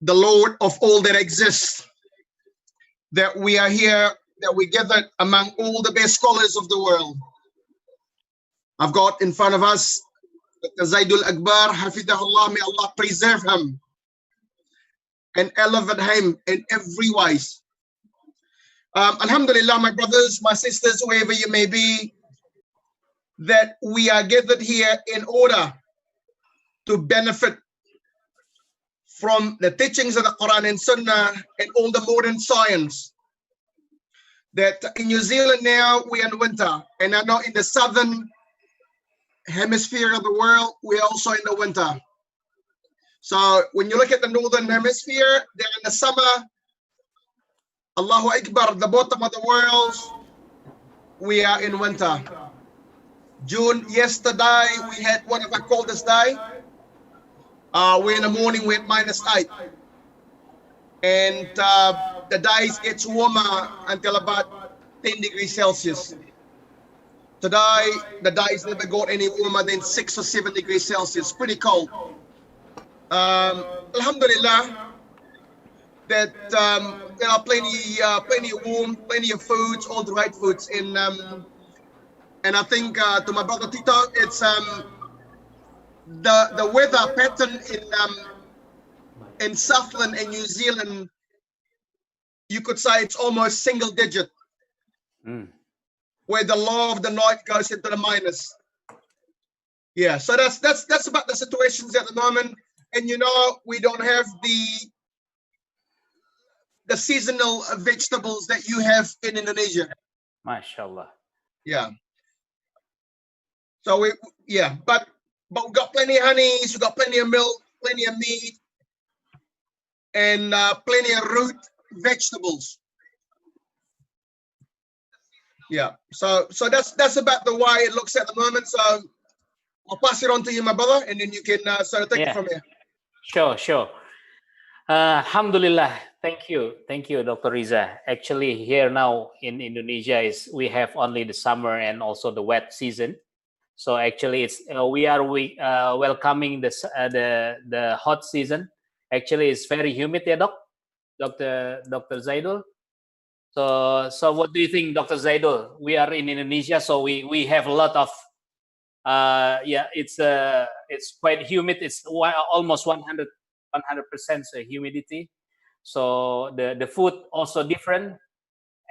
the Lord of all that exists, that we are here, that we gathered among all the best scholars of the world. I've got in front of us Dr. Zaidul Akbar, Hafidahullah, may Allah preserve him and elevate him in every wise. Alhamdulillah, my brothers, my sisters, wherever you may be, that we are gathered here in order to benefit from the teachings of the Quran and Sunnah and all the modern science. That in New Zealand now, we are in winter, and I know in the southern hemisphere of the world, we're also in the winter. So when you look at the northern hemisphere, they're in the summer. Allahu Akbar, the bottom of the world, we are in winter. June, yesterday, we had one of our coldest days. We're in the morning, we're at -8. And the days gets warmer until about 10 degrees Celsius. Today, the days never got any warmer than 6 or 7 degrees Celsius, pretty cold. Alhamdulillah, that there are plenty of warm, plenty of foods, all the right foods. And I think to my brother Tito, it's the weather pattern in Southland and New Zealand, you could say it's almost single digit, where the law of the night goes into the minus. Yeah, so that's about the situations at the moment. And you know, we don't have the seasonal vegetables that you have in Indonesia. MashaAllah. Yeah. So but we got plenty of honeys, we got plenty of milk, plenty of meat, and plenty of root vegetables. Yeah. So that's about the way it looks at the moment. So I'll pass it on to you, my brother, and then you can sort of take it from here. Sure. Alhamdulillah. Thank you, Dr. Reza. Actually, here now in Indonesia we have only the summer and also the wet season. So actually, we are welcoming the hot season. Actually, it's very humid, yeah, Dr. Zaidul. So what do you think, Dr. Zaidul? We are in Indonesia, so we have a lot of it's quite humid. It's almost 100% humidity. So the food also different,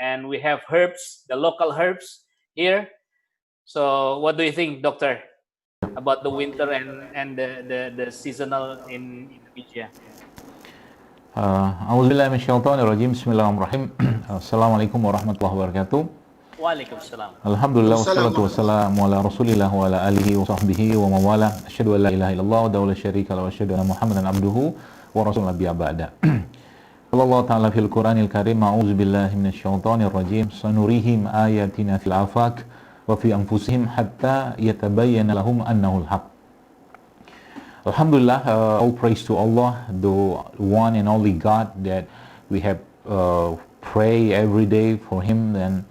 and we have herbs, the local herbs here. So what do you think, doctor, about the winter and the seasonal in Indonesia? A'udzubillahi minasyaitonirrajim. Bismillahirrahmanirrahim. Assalamualaikum warahmatullahi wabarakatuh. Waalaikumsalam. Alhamdulillah wassalatu wassalamu ala Rasulillah wa ala alihi wa sahbihi wa mawala. Asyhadu an la ilaha illallah wa la syarika lahu wa asyhadu anna Muhammadan abduhu wa rasuluhu nabiyya ba'da. Allah Ta'ala fil Qur'anil Karim, a'udzubillahi minasyaitonirrajim. Sanurihim ayatina fil afaq wa fi anfusihim hatta yatabayyana lahum annahu al-haq. Alhamdulillah, all praise to Allah, the one and only God that we have pray every day for Him, and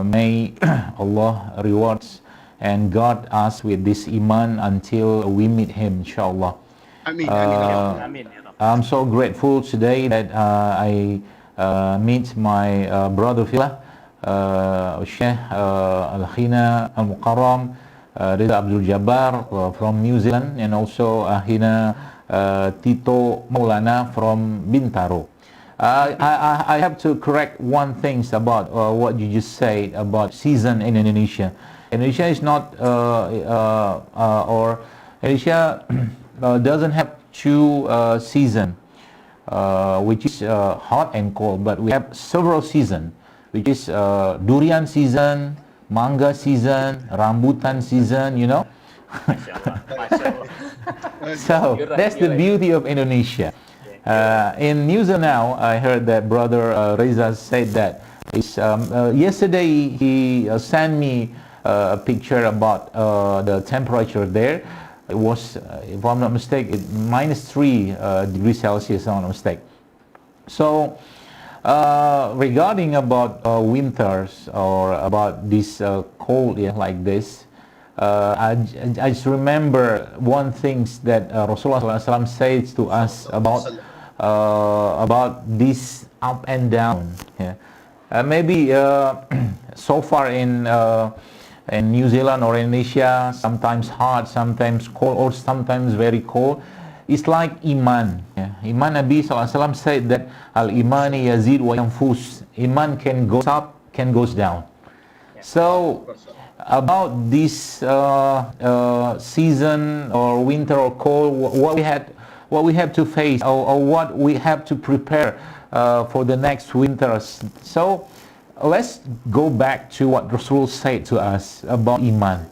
may Allah rewards and guard us with this Iman until we meet Him, inshallah. Ameen. I'm so grateful today that I meet my brother Fila, Sheikh Al-Khina Al-Muqarram, Reza Abdul Jabbar from New Zealand, and also Hina Tito Maulana from Bintaro. I have to correct one thing about what you just said about season in Indonesia. Indonesia is not, or Indonesia doesn't have two season, which is hot and cold, but we have several season, which is durian season, manga season, rambutan season, you know. So that's the beauty of Indonesia. In New Zealand now, I heard that brother Reza said that yesterday he sent me a picture about the temperature there. It was, if I'm not mistaken, -3 degrees Celsius, if I'm not mistaken. So regarding about winters or about this cold, like this, I just remember one thing that Rasulullah SAW says to us about about this up and down. Yeah. Maybe so far in New Zealand or Indonesia, sometimes hot, sometimes cold, or sometimes very cold. It's like Iman. Yeah. Iman Nabi SAW said that Al-Imani yazid wa yanfus. Iman can go up, can goes down. Yeah. So about this season or winter or cold, what we have to face or what we have to prepare for the next winters. So let's go back to what Rasul said to us about Iman.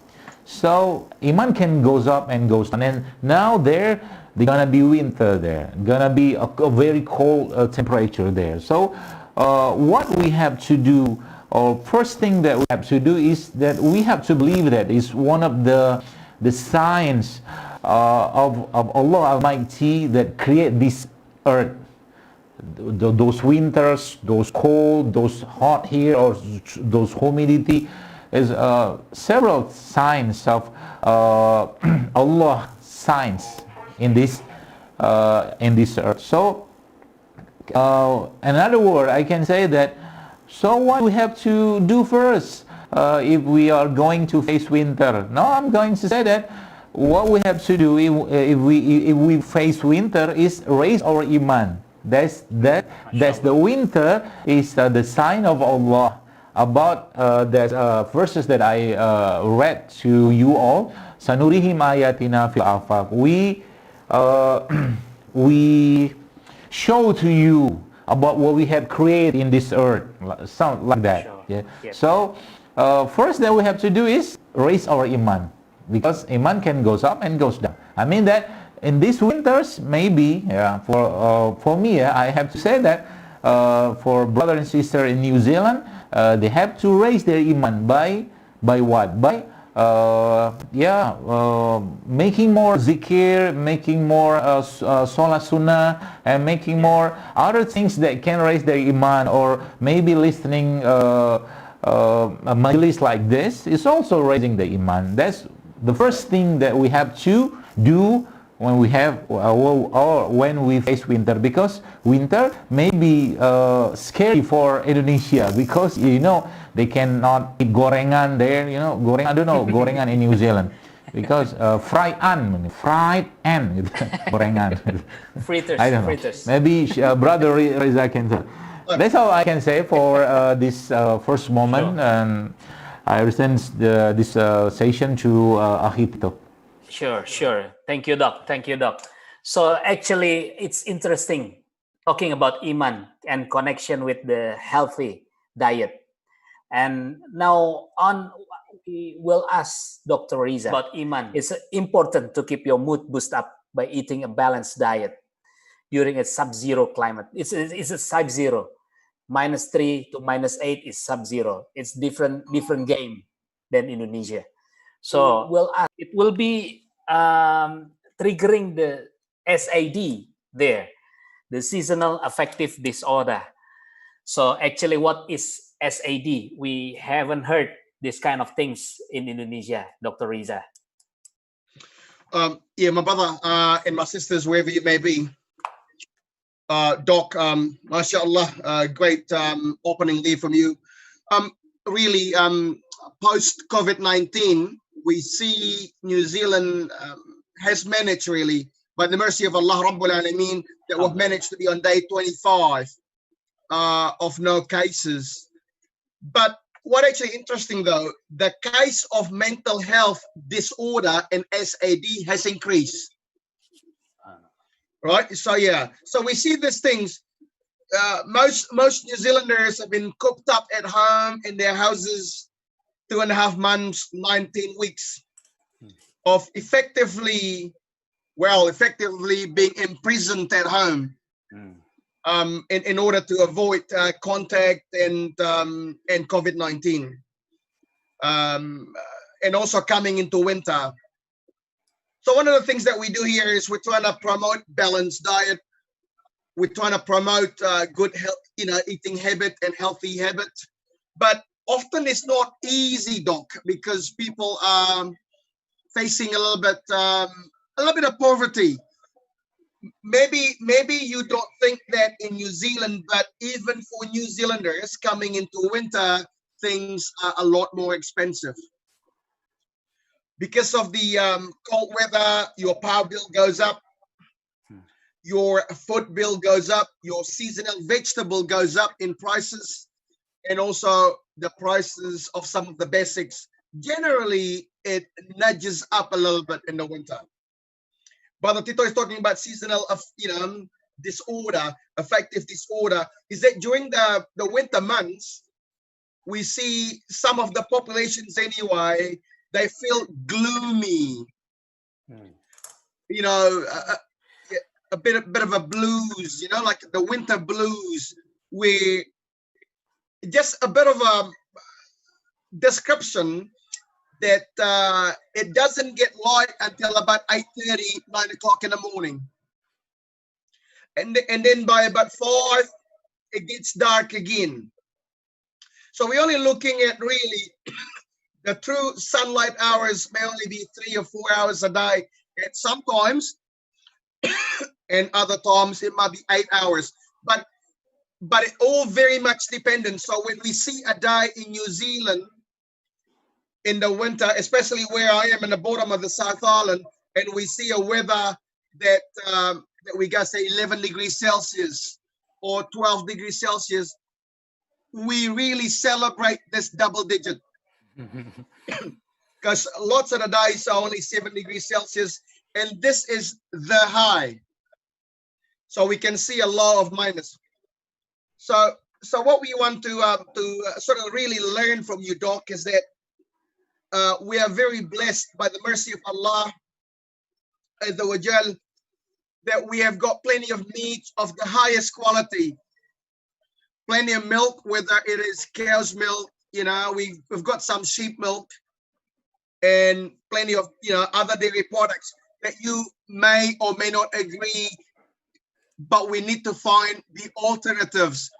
So Iman can goes up and goes down, and now they're gonna be winter there, gonna be a very cold temperature there. So what we have to do, or first thing that we have to do, is that we have to believe that is one of the signs of Allah Almighty that create this earth. Those winters, those cold, those hot here, or those humidity, is several signs of Allah signs in this earth. So another word I can say that, so what we have to do first if we are going to face winter? No, I'm going to say that what we have to do if we face winter is raise our Iman. That's the winter is the sign of Allah. About that verses that I read to you all, sanurihim ayatina fil afaq. We show to you about what we have created in this earth, something like that. Sure. Yeah. Yes. So first that we have to do is raise our Iman, because Iman can goes up and goes down. I mean that in these winters, maybe for me, I have to say that for brother and sister in New Zealand, they have to raise their Iman by what? By making more zikir, making more solat sunnah, and making more other things that can raise their Iman, or maybe listening a majlis like this is also raising the Iman. That's the first thing that we have to do when we have or when we face winter, because winter may be scary for Indonesia, because they cannot eat gorengan there. Gorengan, I don't know gorengan in New Zealand, because fried and gorengan. Fritters. I don't know. Fritters. Maybe brother Reza can tell. That's all I can say for this first moment. Sure. And I resend this session to Ahito. Sure. Thank you, Doc. So actually, it's interesting talking about Iman and connection with the healthy diet. And now on, we will ask Dr. Reza about Iman. It's important to keep your mood boost up by eating a balanced diet during a sub-zero climate. It's a sub-zero. -3 to -8 is sub-zero. It's different game than Indonesia. So it will be triggering the SAD there, the seasonal affective disorder. So actually, what is SAD? We haven't heard this kind of things in Indonesia, Dr. Reza. My brother and my sisters, wherever you may be, Doc, mashallah, great opening there from you. Really, post COVID-19, we see New Zealand has managed, really, by the mercy of Allah Rabbul Alameen, that we've managed to be on day 25 of no cases. But what actually interesting though, the case of mental health disorder and SAD has increased. Right? So we see these things. Most New Zealanders have been cooped up at home in their houses 2.5 months, 19 weeks of effectively being imprisoned at home in order to avoid contact and COVID-19, and also coming into winter. So one of the things that we do here is we're trying to promote balanced diet. We're trying to promote good health, eating habit and healthy habit. But often it's not easy, Doc, because people are facing a little bit of poverty. maybe you don't think that in New Zealand, but even for New Zealanders coming into winter, things are a lot more expensive. Because of the cold weather, your power bill goes up, your food bill goes up, your seasonal vegetable goes up in prices, and also the prices of some of the basics. Generally, it nudges up a little bit in the winter. Brother Tito is talking about seasonal, disorder, affective disorder. Is that during the winter months, we see some of the populations anyway, they feel gloomy. You know, a bit of a blues, you know, like the winter blues, where just a bit of a description that it doesn't get light until about 8:30, 9 o'clock in the morning. And then by about 5, it gets dark again. So we're only looking at really the true sunlight hours may only be 3 or 4 hours a day at sometimes, and other times it might be 8 hours. But it all very much dependent. So when we see a day in New Zealand in the winter, especially where I am in the bottom of the South Island, and we see a weather that we got say 11 degrees Celsius or 12 degrees Celsius, we really celebrate this double digit. Because lots of the days are only 7 degrees Celsius, and this is the high. So we can see a law of minus. So what we want to sort of really learn from you, Doc, is that we are very blessed by the mercy of Allah, that we have got plenty of meat of the highest quality, plenty of milk, whether it is cow's milk, you know, we've got some sheep milk, and plenty of, you know, other dairy products that you may or may not agree, but we need to find the alternatives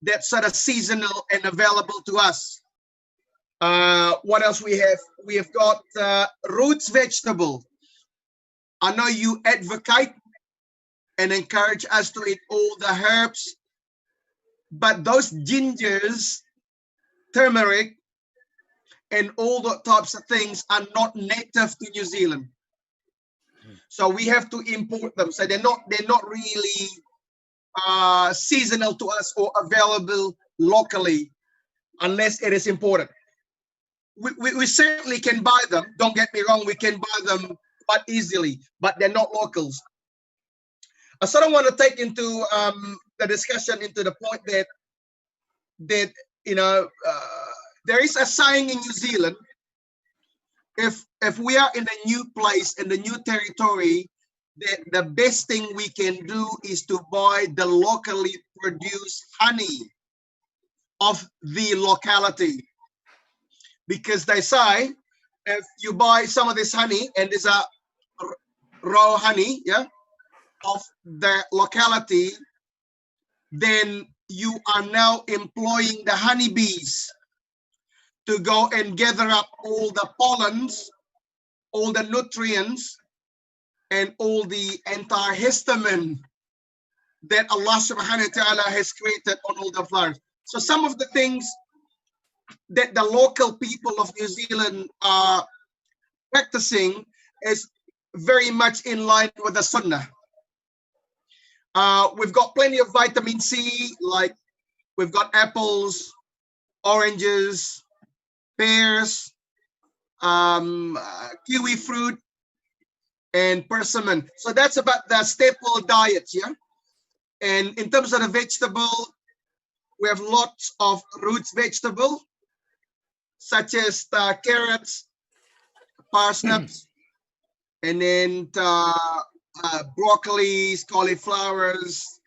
that sort of seasonal and available to us. What else we have? We have got roots vegetable. I know you advocate and encourage us to eat all the herbs, but those gingers, turmeric, and all the types of things are not native to New Zealand. So we have to import them. So they're not really seasonal to us or available locally unless it is imported. We certainly can buy them. Don't get me wrong, we can buy them quite easily, but they're not locals. I sort of want to take into the discussion into the point that you know, there is a saying in New Zealand, if we are in a new place, in the new territory, that the best thing we can do is to buy the locally produced honey of the locality. Because they say, if you buy some of this honey, and there's a raw honey, yeah, of the locality, then you are now employing the honeybees to go and gather up all the pollens, all the nutrients, and all the antihistamine that Allah subhanahu wa ta'ala has created on all the flowers. So some of the things that the local people of New Zealand are practicing is very much in line with the Sunnah. We've got plenty of vitamin C, like we've got apples, oranges, pears, kiwi fruit, and persimmon. So that's about the staple diets, yeah? And in terms of the vegetable, we have lots of roots vegetable, such as carrots, parsnips, and then broccolis, cauliflowers,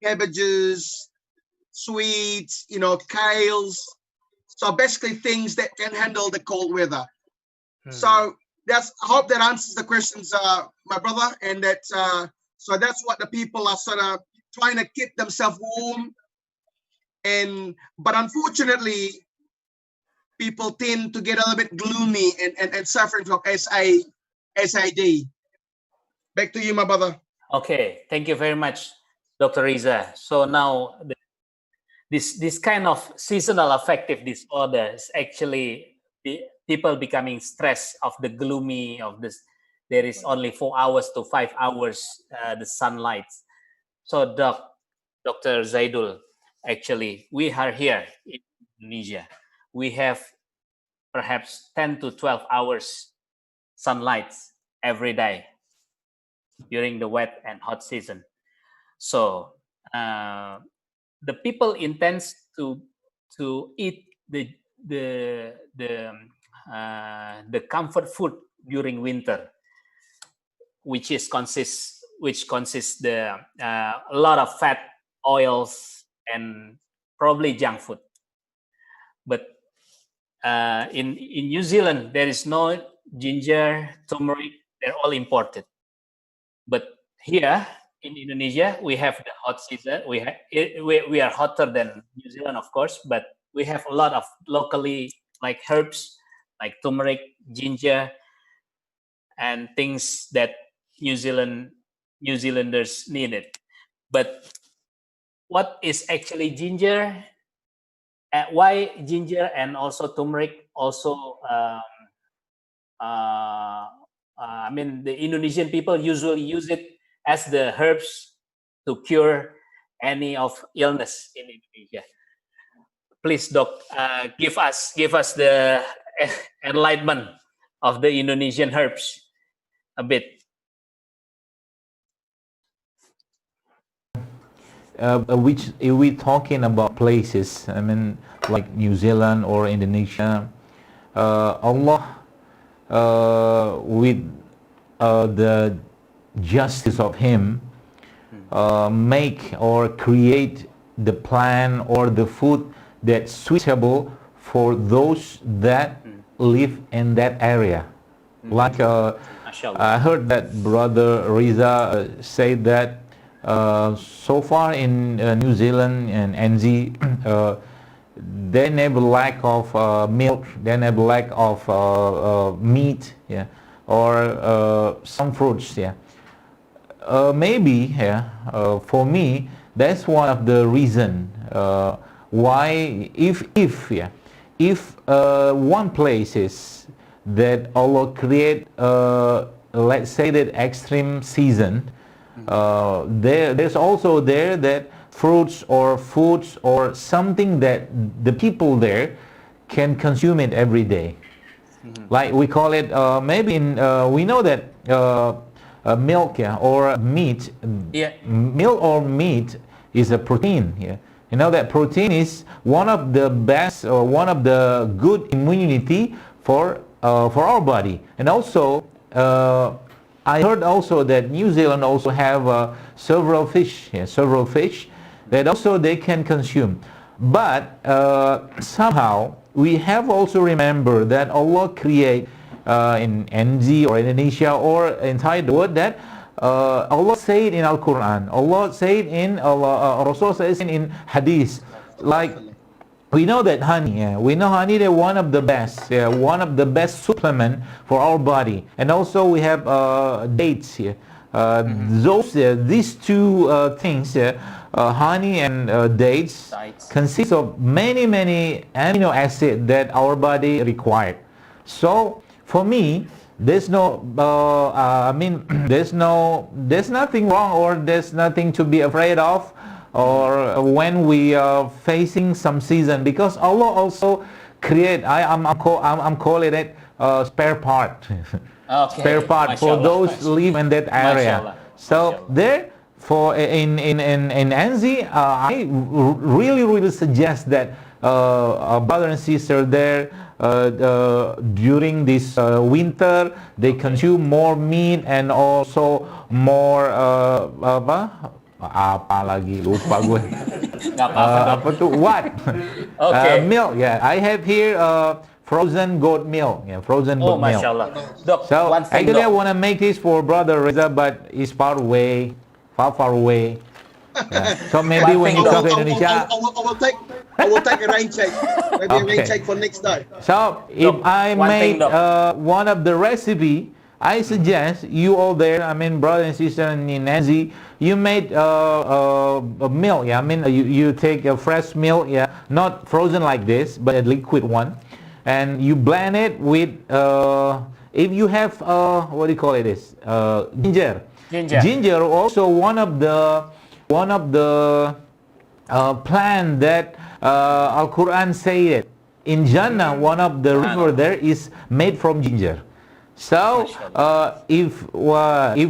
cabbages, sweets, you know, kales. So basically things that can handle the cold weather. So I hope that answers the questions, my brother. And that so that's what the people are sort of trying to keep themselves warm. But unfortunately, people tend to get a little bit gloomy and suffering from SAD. Back to you, my brother. Okay, thank you very much, Dr. Reza. So now this kind of seasonal affective disorders actually people becoming stressed of the gloomy of this. There is only 4 hours to 5 hours the sunlight. So Dr. Zaidul, actually we are here in Indonesia. We have perhaps 10 to 12 hours sunlight every day during the wet and hot season. So the people intends to eat the comfort food during winter, which consists the a lot of fat, oils, and probably junk food. But in New Zealand there is no ginger, turmeric; they're all imported. But here in Indonesia, we have the hot season. We are hotter than New Zealand, of course, but we have a lot of locally like herbs, like turmeric, ginger, and things that New Zealanders needed. But what is actually ginger? Why ginger and also turmeric also? I mean, the Indonesian people usually use it as the herbs to cure any of illness in Indonesia. Please, Doc, give us the enlightenment of the Indonesian herbs a bit. Which if we talking about places, I mean, like New Zealand or Indonesia, Allah with the justice of Him make or create the plant or the food that's suitable for those that live in that area. Like I heard that Brother Reza said that so far in New Zealand and NZ, they never lack of milk, they never lack of meat, yeah, or some fruits, yeah. Maybe, yeah, for me, that's one of the reason why if one place is that Allah create let's say that extreme season, there's also there that fruits or foods or something that the people there can consume it every day. Like we call it maybe in we know that milk, yeah, or meat, yeah. Milk or meat is a protein, yeah. You know that protein is one of the best or one of the good immunity for our body. And also I heard also that New Zealand also have several fish that also they can consume. But somehow we have also remember that Allah create in NZ or Indonesia or entire world that Allah said in Al-Quran, Allah said in Rasul says in Hadith, like we know that honey, yeah, we know honey is one of the best, yeah, one of the best supplement for our body. And also we have dates here. These two things, honey and dates, consist of many amino acids that our body required. So for me, there's no I mean there's nothing wrong or there's nothing to be afraid of or when we are facing some season, because Allah also create, I'm calling it spare part. Okay. Spare part for those live in that area. So there for in NZ, I really suggest that brother and sister there during this winter they consume more meat and also more apa lagi lupa gue apa tuh what okay. Milk, yeah, I have here frozen goat milk, yeah, frozen goat milk. Doc, so actually I want to make this for Brother Reza, but it's far away. Yeah. So maybe when you come to Indonesia, I will take a rain check. Maybe okay. A rain check for next day. So if I made one of the recipe I suggest you all there, I mean, brother and sister in Nazi, you made a milk, yeah. I mean, you take a fresh milk, yeah, not frozen like this, but a liquid one, and you blend it with, if you have, what do you call it? Ginger. Ginger also one of the plant that Al-Quran say it. In Jannah, one of the river there is made from ginger. So if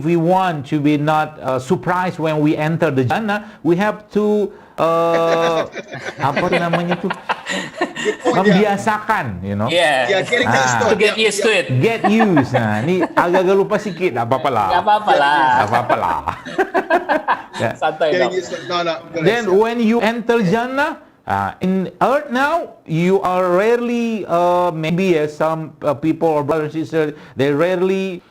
we want to be not surprised when we enter the Jannah, we have to apa namanya tuh? Membiasakan, you know. Yeah, getting used to it. To get used to it. Get used. Nah, ini agak-agak lupa sikit, tak apa-apa lah. Gak apa-apa lah. Tak apa-apa lah. Yeah. Santai Getting dong. used to it. No, Then when you enter Jannah, in earth now, you are rarely, maybe some people or brothers and sisters, they rarely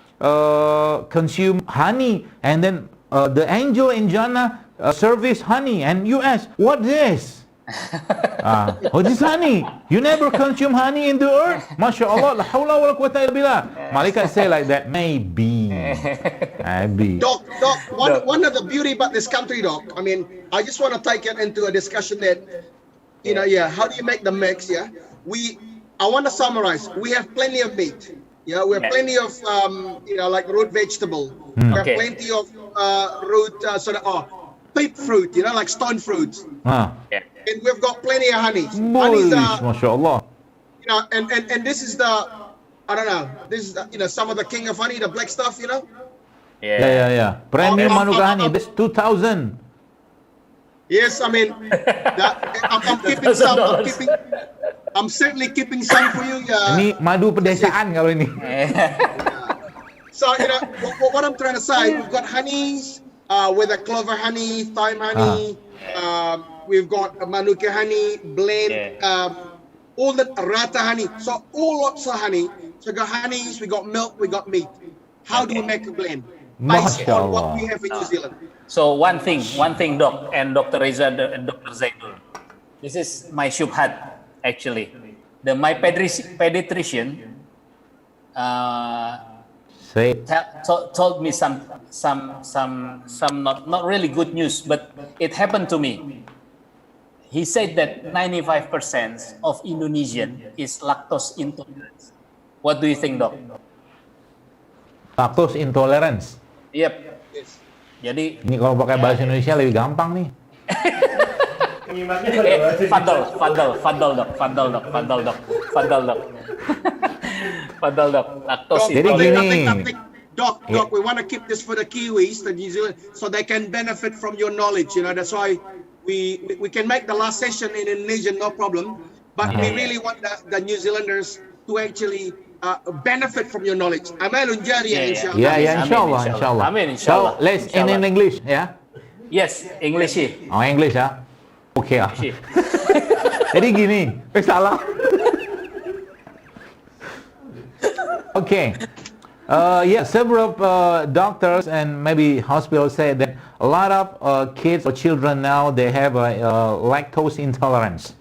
consume honey. And then the angel in Jannah service honey. And you ask, what is? Oh, this honey. You never consume honey in the earth? Masya Allah, la hawla wa la quwwata illa billah. Malaikat say like that, maybe. Doc, one of the beauty about this country, Doc, I mean, I just want to take it into a discussion that, you know, how do you make the mix, I want to summarize. We have plenty of meat. We have plenty of, like root vegetable. We have plenty of root, pip fruit, like stone fruits. And we've got plenty of honey. Honey's, MashaAllah. And this is the, I don't know, this is, some of the king of honey, the black stuff, Yeah. Premium Manuka honey, this 2,000. Yes, I mean, I'm keeping some. I'm certainly keeping some for you. Ini madu pedesaan kalau ini. So what I'm trying to say, we've got honeys with a clover honey, thyme honey. We've got manuka honey, blend, all the rata honey. So all lots of honey. So we got honeys, we got milk, we got meat. How do we make a blend? Based on what we have in New Zealand. So one thing, Doc, and Dr. Reza and Dr. Zaidul. This is my shubhat, actually. My pediatrician told me some not really good news, but it happened to me. He said that 95% of Indonesian is lactose intolerance. What do you think, Doc? Lactose intolerance. Yep. Yes. Jadi ini kalau pakai bahasa Indonesia lebih gampang nih. Fadal dok. Lactose. Jadi gini. Doc, we want to keep this for the Kiwis, the New Zealand, so they can benefit from your knowledge. That's why we can make the last session in Indonesian, no problem. But we really want the New Zealanders to actually benefit from your knowledge. Amalun jariyah, inshallah. Yeah, inshallah. Amin, inshallah. So let's in English, yeah? Yes, English. Oh, English, Okay. Jadi gini, salah. Okay. Several doctors and maybe hospitals say that a lot of kids or children now, they have a lactose intolerance.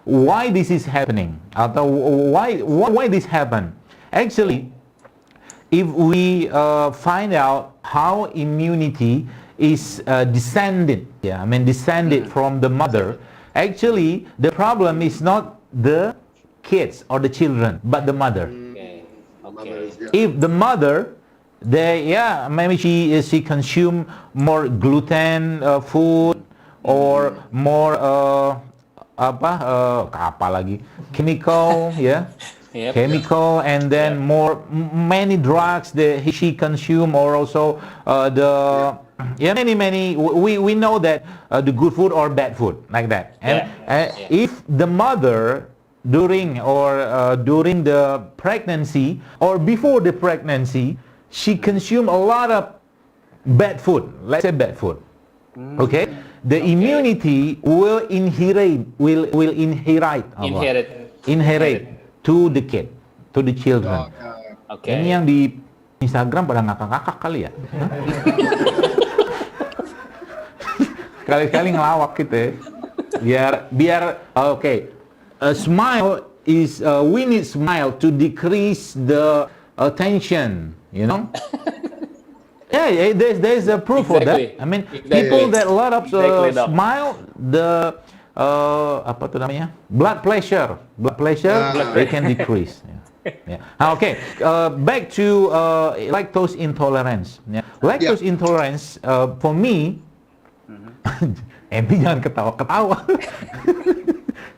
Why this is happening? Why this happen? Actually, if we find out how immunity is descended from the mother, actually the problem is not the kids or the children, but the mother. Okay. If the mother, maybe she consume more gluten food or more chemical, chemical, and then many drugs that she consume, or also many. We know that the good food or bad food like that. And if the mother during the pregnancy or before the pregnancy, she consume a lot of bad food. Let's say bad food. Okay, the immunity will inherit to the kid, to the children. Okay. Ini yang di Instagram pada ngakak-ngakak kali ya. Kali-kali ngelawak gitu ya. Biar a smile is we need smile to decrease the attention, you know. Yeah, there's a proof for Exactly. that. I mean, Exactly. people that a lot of Exactly, Doc. smile, the apa tuh namanya, blood pressure, they can decrease. Yeah. Okay, back to lactose intolerance. Yeah. Lactose intolerance for me, Emi jangan ketawa-ketawa.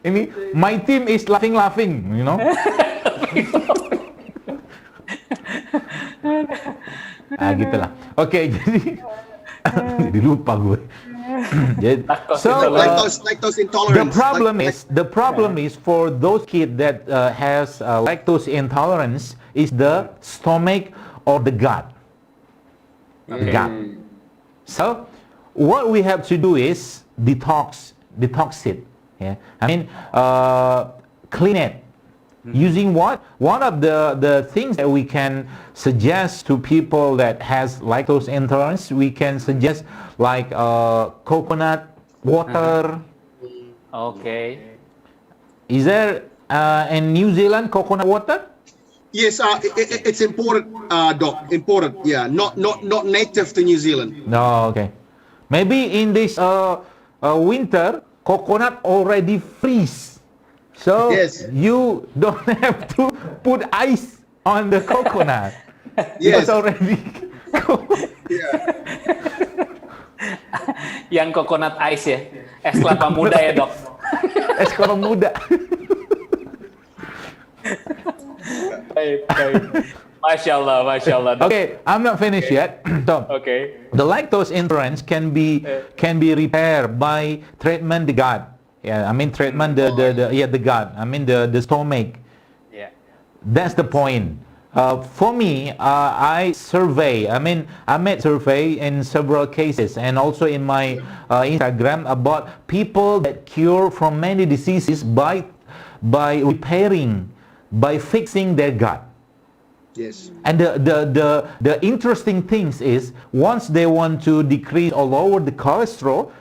Ini my team is laughing, you know. Gitulah. Oke, jadi lupa gue. So lactose intolerance. The problem is for those kids that has lactose intolerance is the stomach or the gut. The gut. So what we have to do is detox it. Yeah, I mean clean it. Using what? One of the things that we can suggest to people that has lactose intolerance, we can suggest like coconut water. Okay. Is there in New Zealand coconut water? Yes, it's imported, Doc. Imported, yeah. Not native to New Zealand. No, okay. Maybe in this winter, coconut already freeze. So you don't have to put ice on the coconut. Yes. It's already Yang coconut ice ya, es kelapa muda ya, Dok. Es kelapa muda. Baik. Masya Allah. Dok. Okay, I'm not finished yet. So, Okay. the lactose intolerance can be repaired by treatment the gut. Yeah, I mean treatment the gut. I mean the stomach. Yeah. That's the point. For me, I made survey in several cases and also in my Instagram about people that cure from many diseases by repairing, by fixing their gut. Yes. And the interesting things is once they want to decrease or lower the cholesterol,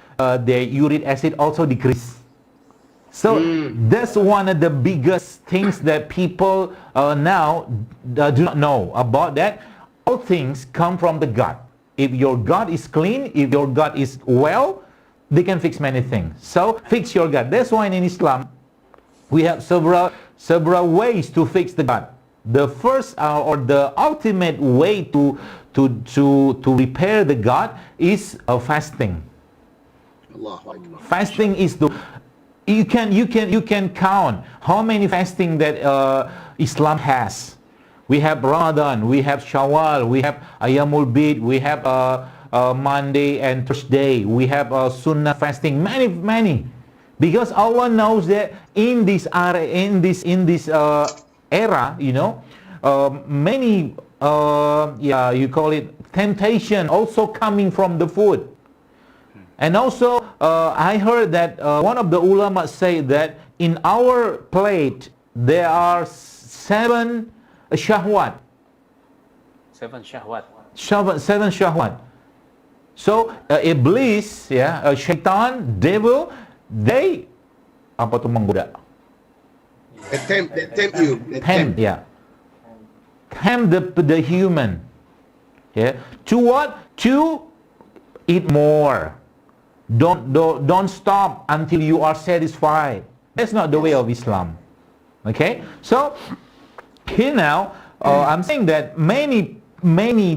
their uric acid also decrease. So that's one of the biggest things that people now do not know about that. All things come from the gut. If your gut is clean, if your gut is well, they can fix many things. So fix your gut. That's why in Islam we have several ways to fix the gut. The first or the ultimate way to repair the gut is fasting. Fasting is you can count how many fasting that Islam has. We have Ramadan, we have Shawwal, we have Ayyamul Bid, we have Monday and Thursday, we have Sunnah fasting, many. Because Allah knows that in this era, you know, many you call it temptation also coming from the food. And also, I heard that one of the ulama say that in our plate there are 7 shahwat. 7 shahwat. 7 shahwat. So iblis, shaitan, devil, they apa tuh menggoda? They tempt you. Tempt the human. Yeah. To what? To eat more. Don't stop until you are satisfied. That's not the way of Islam. Okay? So here now, I'm saying that many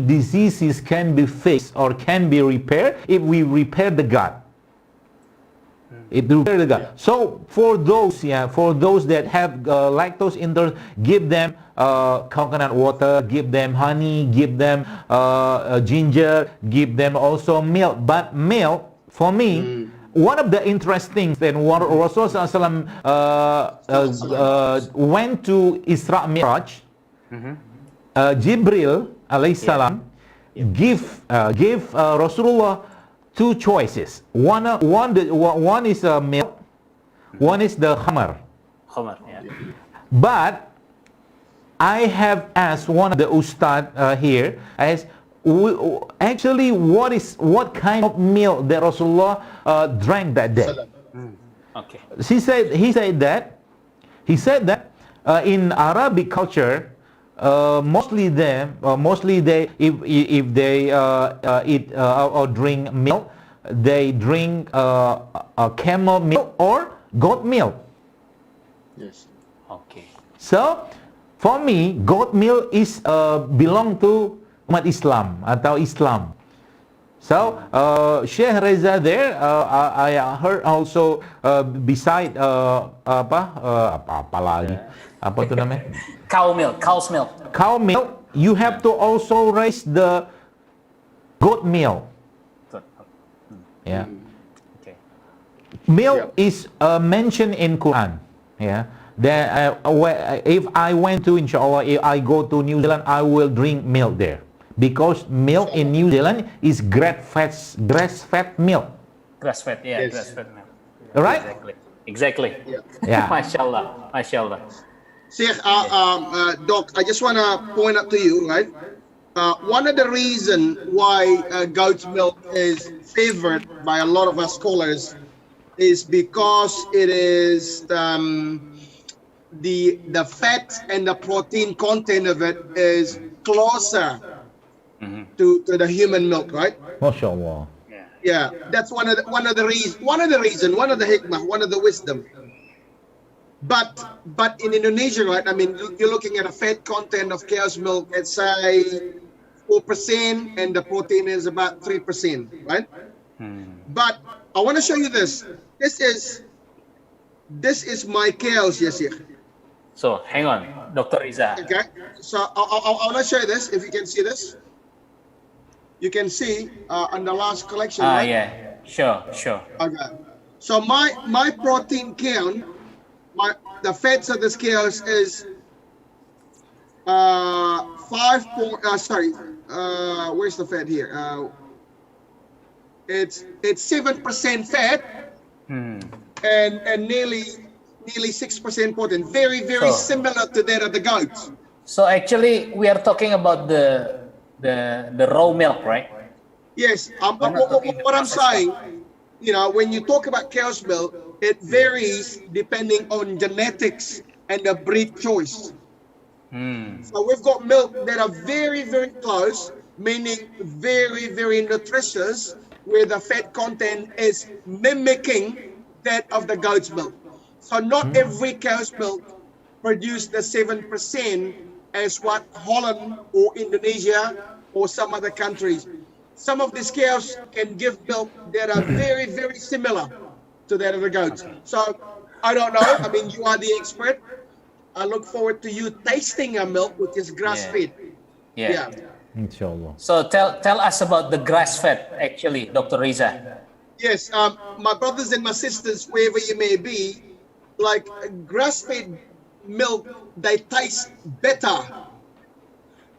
diseases can be fixed or can be repaired if we repair the gut. So for those that have lactose intolerance, give them coconut water, give them honey, give them ginger, give them also milk. But milk, for me, one of the interesting things when Rasulullah went to Isra Mi'raj, Jibril alayhi salam give Rasulullah 2 choices. One is milk, one is the khamar. Yeah. But I have asked one of the ustad here, actually what kind of milk that Rasulullah drank that day. Okay. He said that in Arabic culture, mostly they, if they eat or drink milk, they drink camel milk or goat milk. Yes. Okay. So for me, goat milk is belong to umat Islam atau Islam. So Sheikh Reza there, I heard also beside apa lagi? Apa tu namanya? Cow's milk. Cow milk, you have to also raise the goat milk. Good. Yeah. Okay. Milk is mentioned in Quran. Yeah. Then if I went to, inshallah, if I go to New Zealand, I will drink milk there, because milk in New Zealand is grass-fed milk. Grass-fed, yeah, Yes. grass-fed milk. Right? Exactly. Yeah. Mashallah. Sheikh, Doc, I just want to point out to you, right? One of the reasons why goat's milk is favored by a lot of our scholars is because it is the fat and the protein content of it is closer to the human milk, right? MashaAllah. Yeah, that's one of the reason, one of the hikmah, one of the wisdom. But in Indonesia, right? I mean, you're looking at a fat content of cow's milk at say 4%, and the protein is about 3%, right? But I want to show you this. This is my cows, yes, Sheikh. So hang on, Dr. Reza. Okay, so I want to show you this. If you can see this, you can see on the last collection. Right? Yeah, sure. Okay, so my protein count, the fats of this cows is where's the fat here? It's 7% fat and nearly 6% protein. Very similar to that of the goats. So actually, we are talking about the raw milk, right? Yes. What I'm saying, you know, when you talk about cow's milk, it varies depending on genetics and the breed choice. So we've got milk that are very close, meaning very nutritious, where the fat content is mimicking that of the goat's milk. So not every cow's milk produce the 7% as what Holland or Indonesia or some other countries. Some of these cows can give milk that are very similar to that of the goats. So I don't know. I mean, you are the expert. I look forward to you tasting a milk which is grass-fed. Yeah. Inshallah. So tell us about the grass-fed, actually, Dr. Reza. Yes, my brothers and my sisters, wherever you may be, like grass-fed milk, they taste better.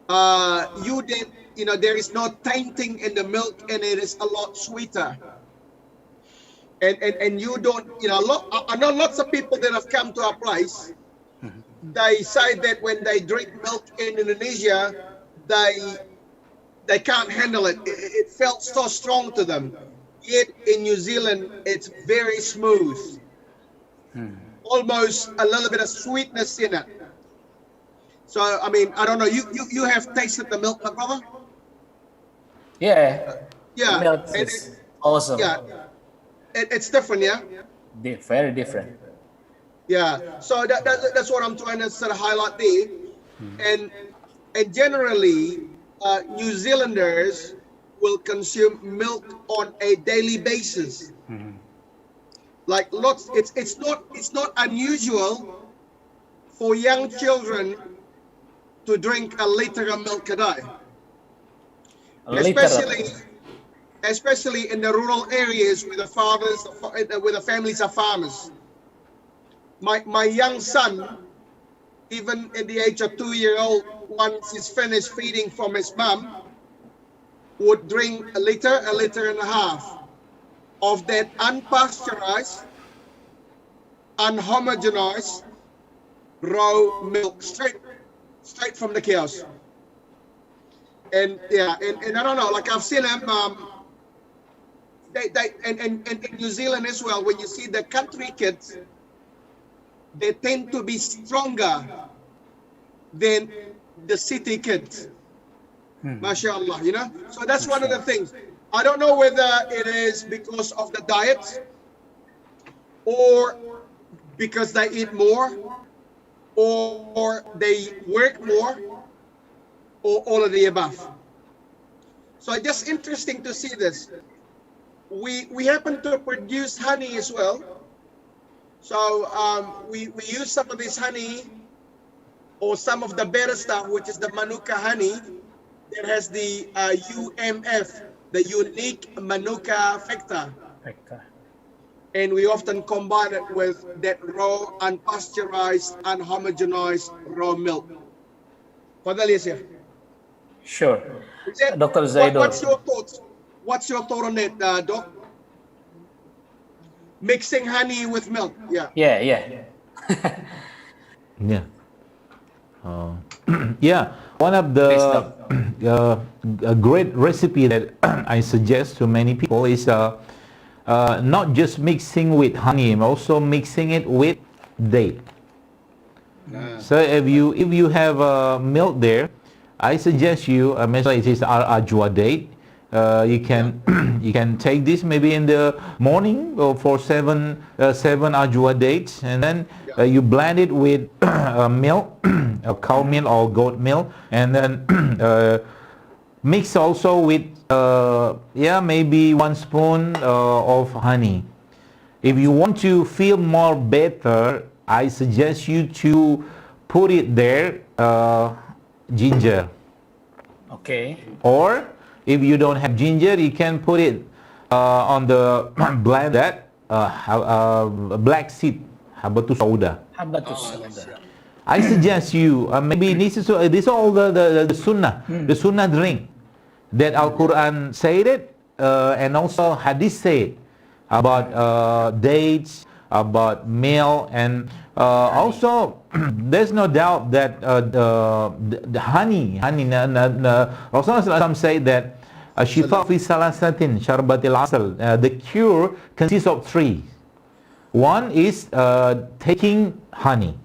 There is no tainting in the milk, and it is a lot sweeter. And you don't, I know lots of people that have come to our place. They say that when they drink milk in Indonesia, they can't handle it. It felt so strong to them. Yet in New Zealand, it's very smooth. Almost a little bit of sweetness in it. So, I mean, I don't know. You have tasted the milk, my brother? Yeah. Yeah. The milk is awesome. Yeah. It's different, yeah? Very different. Yeah. So that's what I'm trying to sort of highlight there. And generally, New Zealanders will consume milk on a daily basis. Like lots, it's not unusual for young children to drink a liter of milk a day. Especially in the rural areas where the families are farmers. My young son, even at the age of 2-year-old, once he's finished feeding from his mum, would drink a liter and a half of that unpasteurized, unhomogenized raw milk straight from the cows. And yeah, and I don't know, like I've seen them, and in New Zealand as well, when you see the country kids, they tend to be stronger than the city kids. MashaAllah, you know? So that's one of the things. I don't know whether it is because of the diet or because they eat more or they work more or all of the above. So it's just interesting to see this. We happen to produce honey as well. So we use some of this honey or some of the better stuff, which is the Manuka honey that has the UMF, the unique Manuka factor. And we often combine it with that raw, unpasteurized, unhomogenized raw milk. Sure. Dr. What's Zaidul. your thoughts? What's your thought on that, Doc? Mixing honey with milk. Yeah. Yeah. Yeah. Yeah. One of the a great recipe that I suggest to many people is not just mixing with honey, also mixing it with date. So if you have milk there, I suggest you, it is ajwa date. You can take this maybe in the morning or for seven ajwa dates, and then you blend it with milk, cow milk or goat milk, and then mix also with maybe 1 spoon of honey. If you want to feel more better, I suggest you to put it there ginger. Okay. Or if you don't have ginger, you can put it on the blend that black seed habatus sauda. I suggest you maybe this is all the sunnah, the sunnah drink that Al-Quran said it, and also Hadith said about dates, about meal, and also there's no doubt that the honey Rasulullah say that shifa fi salasatin sharbatil asal, the cure consists of 3. One is taking honey.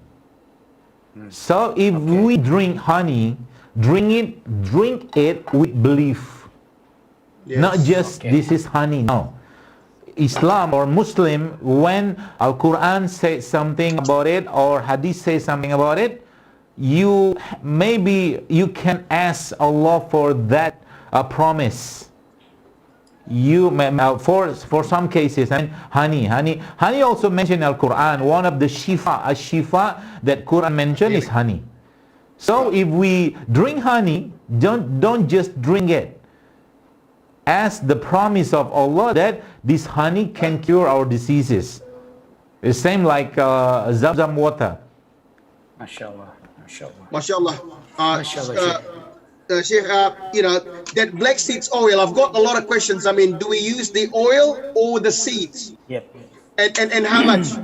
So if we drink honey, drink it with belief. Yes. Not just this is honey. No. Islam or Muslim, when Al-Quran says something about it or Hadith says something about it, you can ask Allah for that promise. You for some cases, and honey also mentioned in Al-Quran. One of the shifa that Quran mentioned is honey. So if we drink honey, don't just drink it. Ask the promise of Allah that this honey can cure our diseases. The same like Zamzam water. MashaAllah. Sheikh, that black seeds oil, I've got a lot of questions. I mean, do we use the oil or the seeds? Yep. And how much?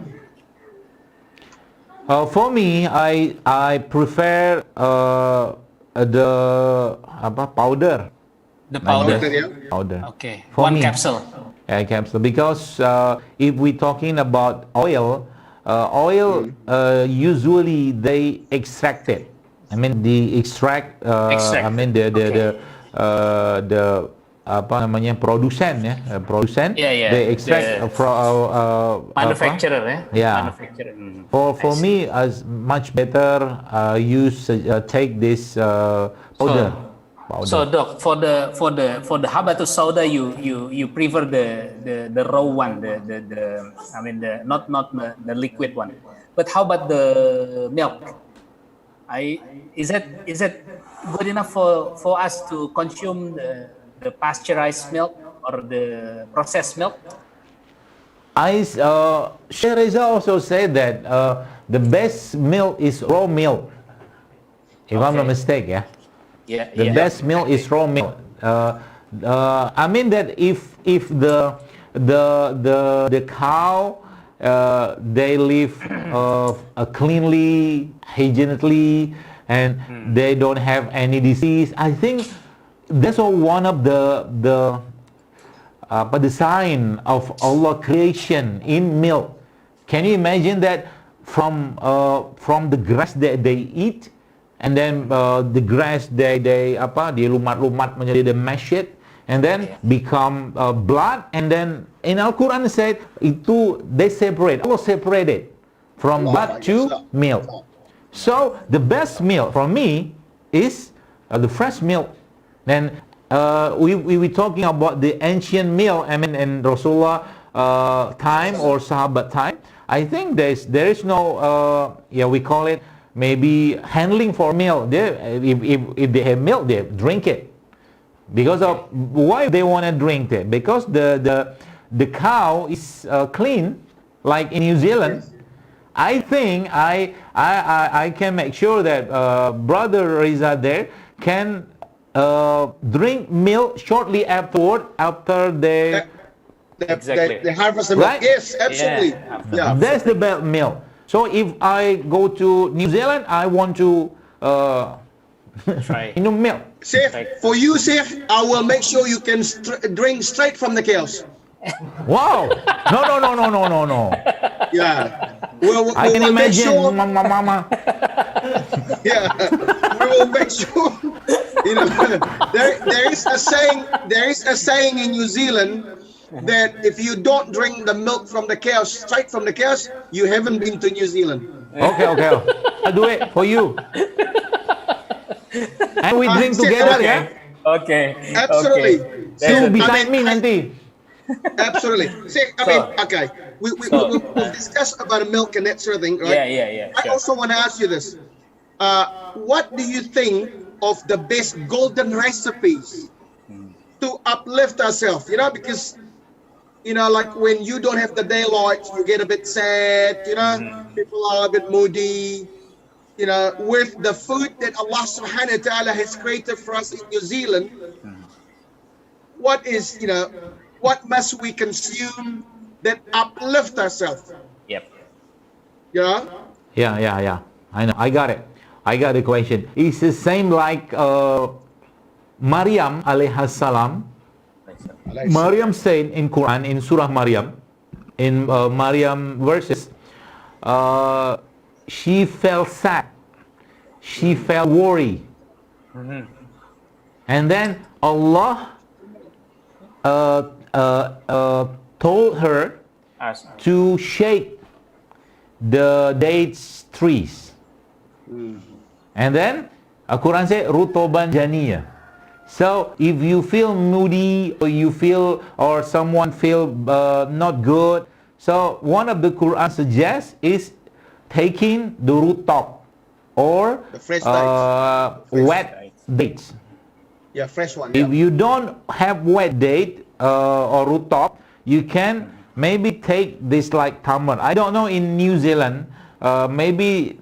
For me, I prefer the powder. The powder. Powder. Okay. For One me, capsule. Capsule. Because if we're talking about oil, usually they extract it. I mean, the extract. I mean the produsen. Yeah. They extract from Manufacturer. Manufacturer. For me, as much better take this powder. So Doc, for the habatus sauda, you prefer the raw one, the I mean not the liquid one. But how about the milk? Is it good enough for us to consume the pasteurized milk or the processed milk? Sheikh Reza also said that the best milk is raw milk. If I'm not mistaken, the best milk is raw milk. I mean that if the cow they live cleanly, hygienically, and they don't have any disease, I think that's all one of the sign of Allah creation in milk. Can you imagine that from the grass that they eat, and then the grass they dilumat-lumat menjadi the mash it, and then become blood, and then in Al-Quran said itu they separate, Allah separated from blood to milk. So the best milk for me is the fresh milk. Then we were talking about the ancient milk, I mean in Rasulullah time or Sahabat time. I think there is no we call it maybe handling for milk. If they have milk, they drink it. Because of why they want to drink it? Because the cow is clean, like in New Zealand. I think I can make sure that brother Reza there can drink milk shortly afterward after they. They harvest the milk. Right? Yes, absolutely. Yeah. That's the best milk. So if I go to New Zealand, I want to try milk. Sheikh, for you, Sheikh, I will make sure you can drink straight from the cows. Wow! No. Yeah. I can imagine, sure, mama. Yeah, we will make sure. There is a saying. There is a saying in New Zealand that if you don't drink the milk from the cows, straight from the cows, you haven't been to New Zealand. Okay. I'll do it for you. And we drink together, yeah? Okay. Absolutely. Okay. You beside me nanti. Absolutely. See, okay. We've discussed about milk and that sort of thing, right? Yeah. I also want to ask you this. What do you think of the best golden recipes to uplift ourselves? Because like when you don't have the daylight, you get a bit sad, people are a bit moody, with the food that Allah subhanahu wa ta'ala has created for us in New Zealand, what must we consume that uplift ourselves? Yep. Yeah. I know. I got it. I got the question. It's the same like Maryam alayhi salam. Maryam said in Quran, in Surah Maryam, in Maryam verses, she felt sad, she felt worried, and then Allah told her to shake the dates trees, and then Quran said rutoban janiyah. So if you feel moody or you feel or someone feel not good, so one of the Quran suggests is taking the root top or wet dates. Yeah, fresh one. If you don't have wet date or root top, you can maybe take this like tamar. I don't know in New Zealand. Maybe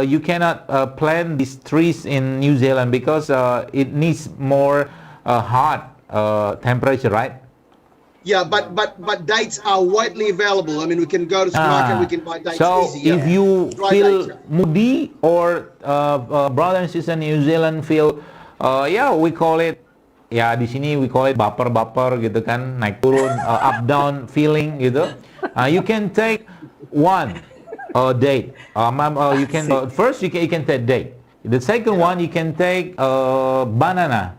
you cannot plant these trees in New Zealand because it needs more hot temperature, right? Yeah, but dates are widely available. I mean, we can go to the supermarket, we can buy dates so easy. If you feel moody or brother and sister in New Zealand feel, we call it, di sini we call it Bopper gitu kan, naik turun, up down feeling gitu. You can take one date. You can first you can take date. The second one you can take banana.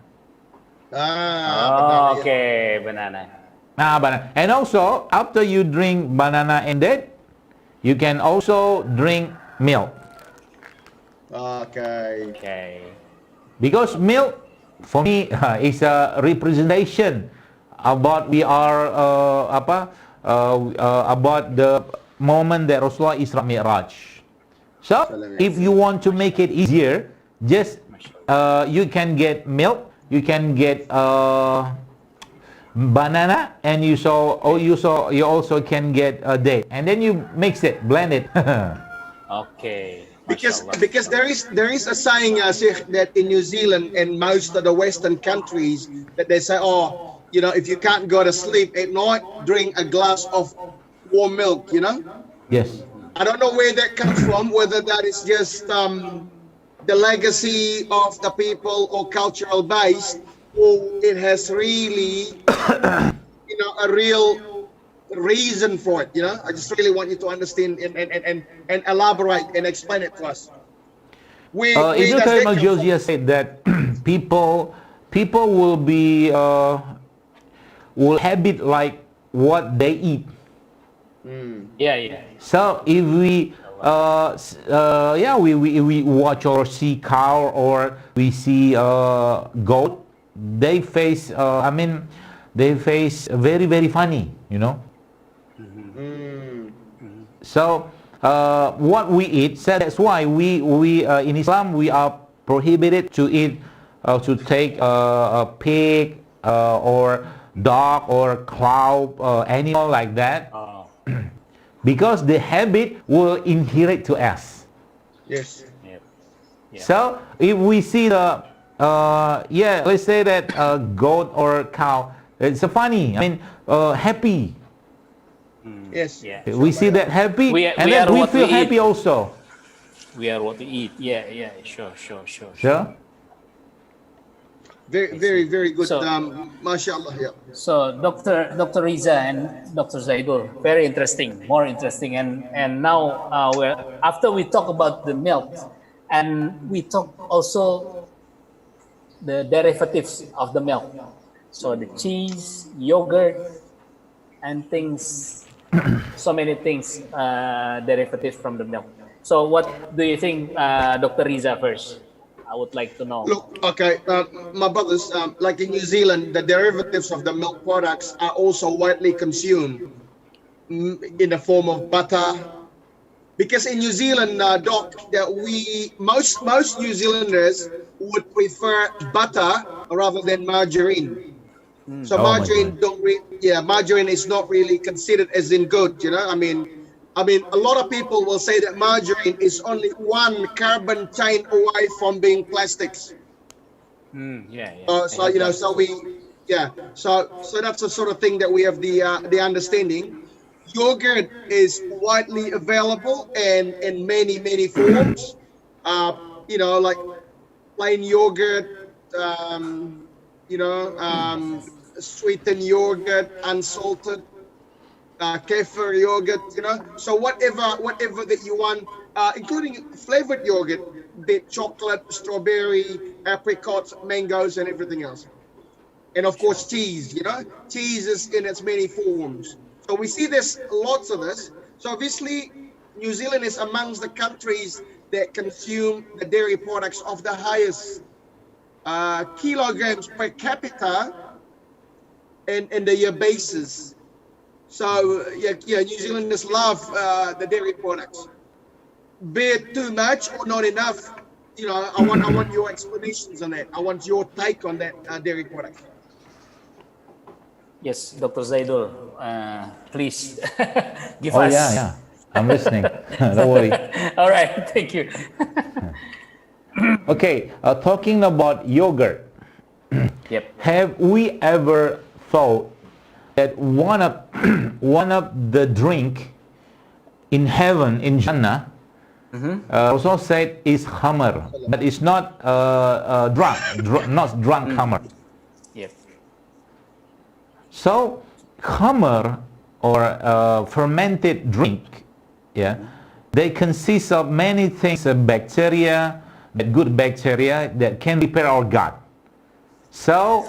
Banana. Okay, banana. Banana. And also after you drink banana and date, you can also drink milk. Okay. Because milk for me is a representation about we are about the moment that Rasulullah Isra Mi'raj. So if you want to make it easier, just you can get milk, you can get banana, and you also can get a date, and then you mix it, blend it. Okay. Because there is a saying, Sheikh, that in New Zealand and most of the Western countries that they say, if you can't go to sleep at night, drink a glass of warm milk. Yes. I don't know where that comes from, whether that is just the legacy of the people or cultural base, or it has really, a real reason for it. I just really want you to understand and elaborate and explain it to us. Ibn does Qayyim that come from? al-Jawziyah said that people will be will habit like what they eat. Yeah. So if we we watch or see cow or we see goat, they face they face very very funny, you know. So what we eat, so that's why we in Islam we are prohibited to eat to take a pig or dog or cow animal like that. Because the habit will inherit to us. Yes. Yeah. So if we see the let's say that goat or cow, it's funny. Happy. Yes. Yeah. We see that happy, and then we feel happy also. We are what we eat. Yeah. Sure. Sure. Very good. So- Mashallah. Yeah. So Dr. Reza and Dr. Zaidul, very interesting, more interesting, and now after we talk about the milk, and we talk also the derivatives of the milk, so the cheese, yogurt, and things, so many things derivatives from the milk. So what do you think, Dr. Reza first? I would like to know. Look, okay, my brothers, like in New Zealand, the derivatives of the milk products are also widely consumed in the form of butter. Because in New Zealand, Doc, that most New Zealanders would prefer butter rather than margarine. So margarine margarine is not really considered as in good, you know. I mean, a lot of people will say that margarine is only one carbon chain away from being plastics. So you know, so that's the sort of thing that we have the understanding. Yogurt is widely available and in many forms. You know, like plain yogurt, sweetened yogurt, unsalted. Kefir yogurt, you know, so whatever that you want, including flavored yogurt, be it chocolate, strawberry, apricots, mangoes, and everything else. And of course, cheese, you know, cheese is in its many forms. So we see there's lots of this. So obviously, New Zealand is amongst the countries that consume the dairy products of the highest kilograms per capita in the year basis. So New Zealanders love the dairy products. Be it too much or not enough, you know, I want your explanations on that. I want your take on that dairy product. Yes, Dr. Zaidul, please give us. Yeah. I'm listening. Don't worry. All right, thank you. Okay, talking about yogurt. Yep. Have we ever thought that one of the drink in heaven, in Jannah, also said is khamar, but it's not not drunk khamar. Yep. So khamar or fermented drink, they consist of many things, bacteria, good bacteria that can repair our gut. So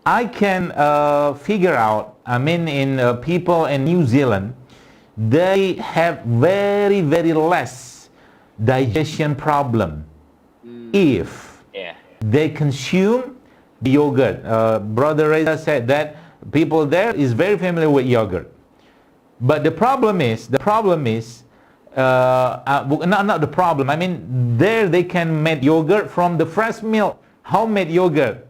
I can figure out, in people in New Zealand, they have very less digestion problem if they consume the yogurt. Brother Reza said that people there is very familiar with yogurt. But the problem is, not the problem, there they can make yogurt from the fresh milk, homemade yogurt.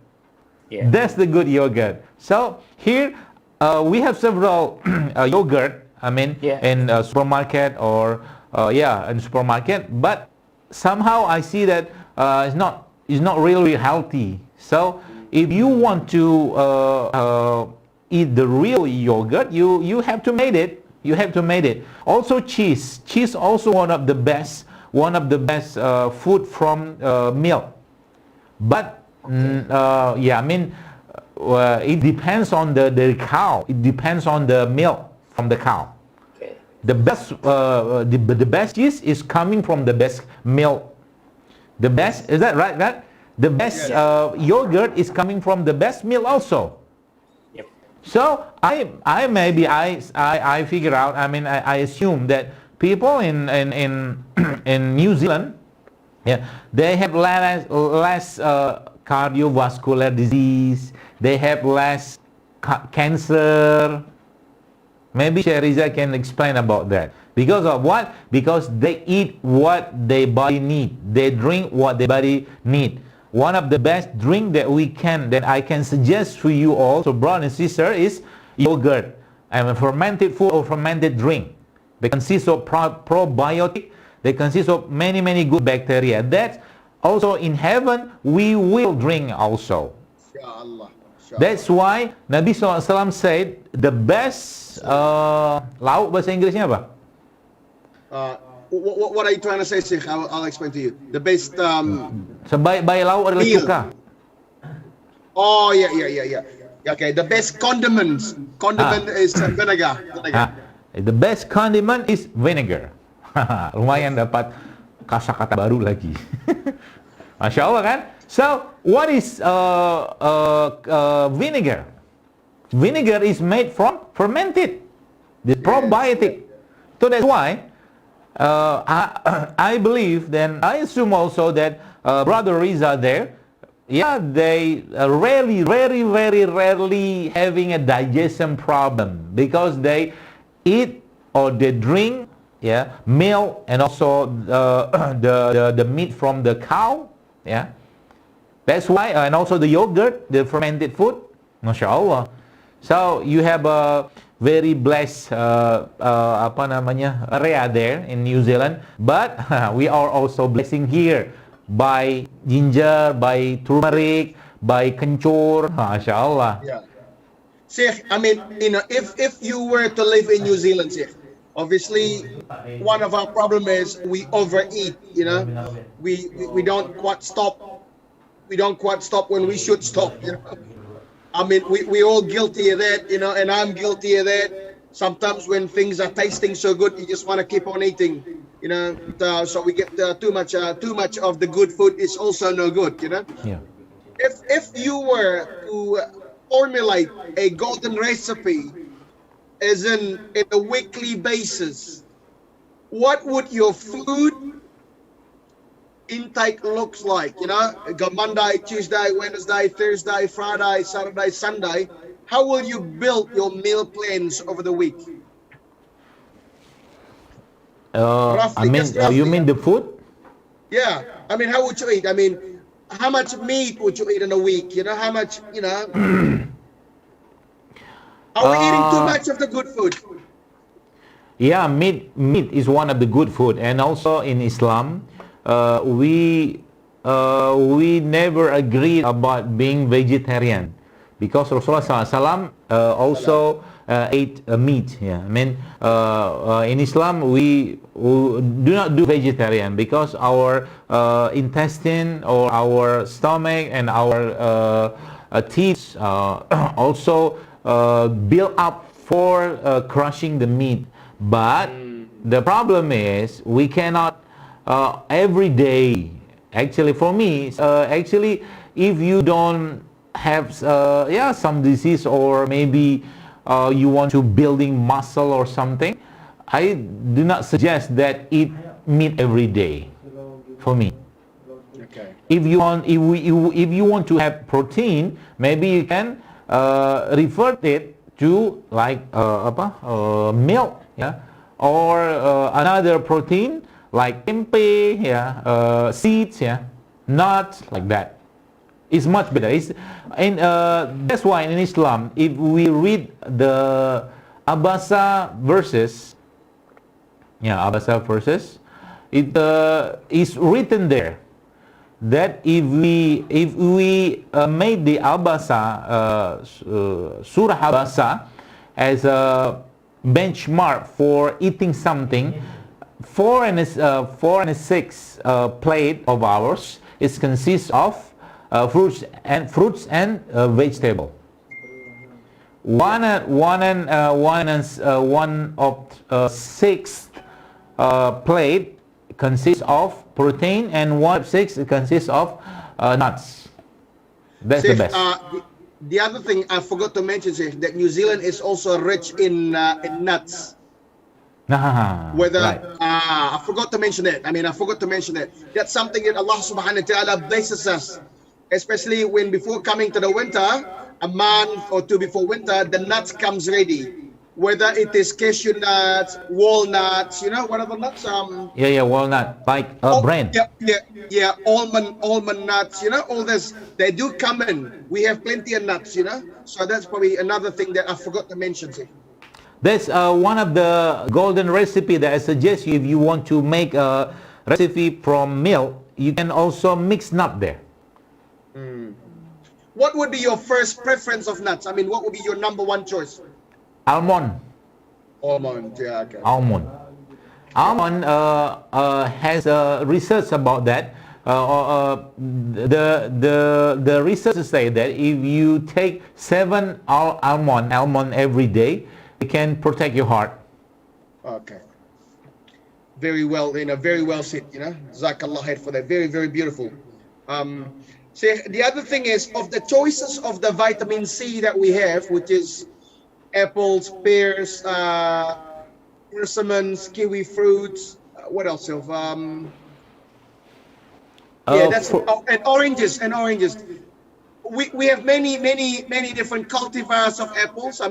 Yeah. That's the good yogurt. So here we have several yogurt. In supermarket or in supermarket. But somehow I see that it's not really healthy. So if you want to eat the real yogurt, you have to make it. You have to make it. Also cheese. Cheese also one of the best food from milk. But it depends on the cow. It depends on the milk from the cow. The best cheese is coming from the best milk The best, is that right? That the best yogurt is coming from the best milk also. Yep. So I figure out. I mean, I assume that people in in New Zealand, they have less cardiovascular disease. They have less cancer. Maybe Shariza can explain about that. Because of what? Because they eat what their body need. They drink what their body need. One of the best drink that I can suggest to you all, so brother and sister, is yogurt. And a fermented food or fermented drink. They consist of probiotic. They consist of many good bacteria. That also in heaven we will drink also. Inshallah. That's why Nabi SAW said the best lauk bahasa Inggrisnya apa? What are you trying to say, Sheikh? I'll explain to you. The best Sebaik-baik lauk adalah meal. cuka. Oh yeah. Okay, the best condiments. Condiment is vinegar. The best condiment is vinegar. Lumayan dapat kata-kata baru lagi. Masya Allah kan? So, what is vinegar? Vinegar is made from fermented, the probiotic. So that's why I believe, then I assume also that Brother Reza there, they very rarely having a digestion problem because they eat or they drink milk and also the meat from the cow. That's why, and also the yogurt, the fermented food, mashallah. So you have a very blessed area there in New Zealand, but we are also blessing here by ginger, by turmeric, by kencur, mashallah. Yeah. Sheikh, I mean, if you were to live in New Zealand, Sheikh, obviously one of our problem is we overeat. We don't quite stop. We don't quite stop when we should stop. I mean, we all guilty of that, and I'm guilty of that. Sometimes when things are tasting so good, you just want to keep on eating, so we get too much of the good food is also no good, Yeah. If you were to formulate a golden recipe as in a weekly basis, what would your food intake looks like? Got Monday, Tuesday, Wednesday, Thursday, Friday, Saturday, Sunday. How will you build your meal plans over the week? You mean the food? Yeah, I mean, how would you eat? I mean, how much meat would you eat in a week? How much? Are we eating too much of the good food? Yeah, meat is one of the good food, and also in Islam, we never agreed about being vegetarian because Rasulullah SAW also ate meat. Yeah, I mean, in Islam we do not do vegetarian because our intestine or our stomach and our teeth also build up for crushing the meat. But the problem is we cannot every day. Actually, for me, if you don't have some disease or maybe you want to building muscle or something, I do not suggest that eat meat every day. For me, Okay. if you want to have protein, maybe you can revert it to like milk, or another protein like tempeh, seeds, nuts, like that. It's much better. That's why in Islam, if we read the Abasa verses, it is written there that if we made the Abasa, Surah Abasa, as a benchmark for eating something, 4 and 6 plate of ours, it consists of fruits and vegetable. One of 6 plate consists of protein, and 1 of 6 consists of nuts. That's the best. The other thing I forgot to mention is that New Zealand is also rich in nuts. Right. I forgot to mention that. I forgot to mention that. That's something that Allah subhanahu wa ta'ala blesses us, especially when before coming to the winter, a month or two before winter, the nuts comes ready. Whether it is cashew nuts, walnuts, what are the nuts? Walnut, like brand. Yeah, almond nuts, all this, they do come in. We have plenty of nuts, so that's probably another thing that I forgot to mention. That's one of the golden recipe that I suggest you. If you want to make a recipe from milk, you can also mix nut there. What would be your first preference of nuts? What would be your number one choice? Almond. Almond, yeah, okay. Almond has research about that. The researchers say that if you take 7 almond every day, it can protect your heart. Okay. Very well, very well said, Jazakallah khair for that. Very, very beautiful. So the other thing is, of the choices of the vitamin C that we have, which is apples, pears, persimmons, kiwi fruits, what else? And oranges. We have many different cultivars of apples.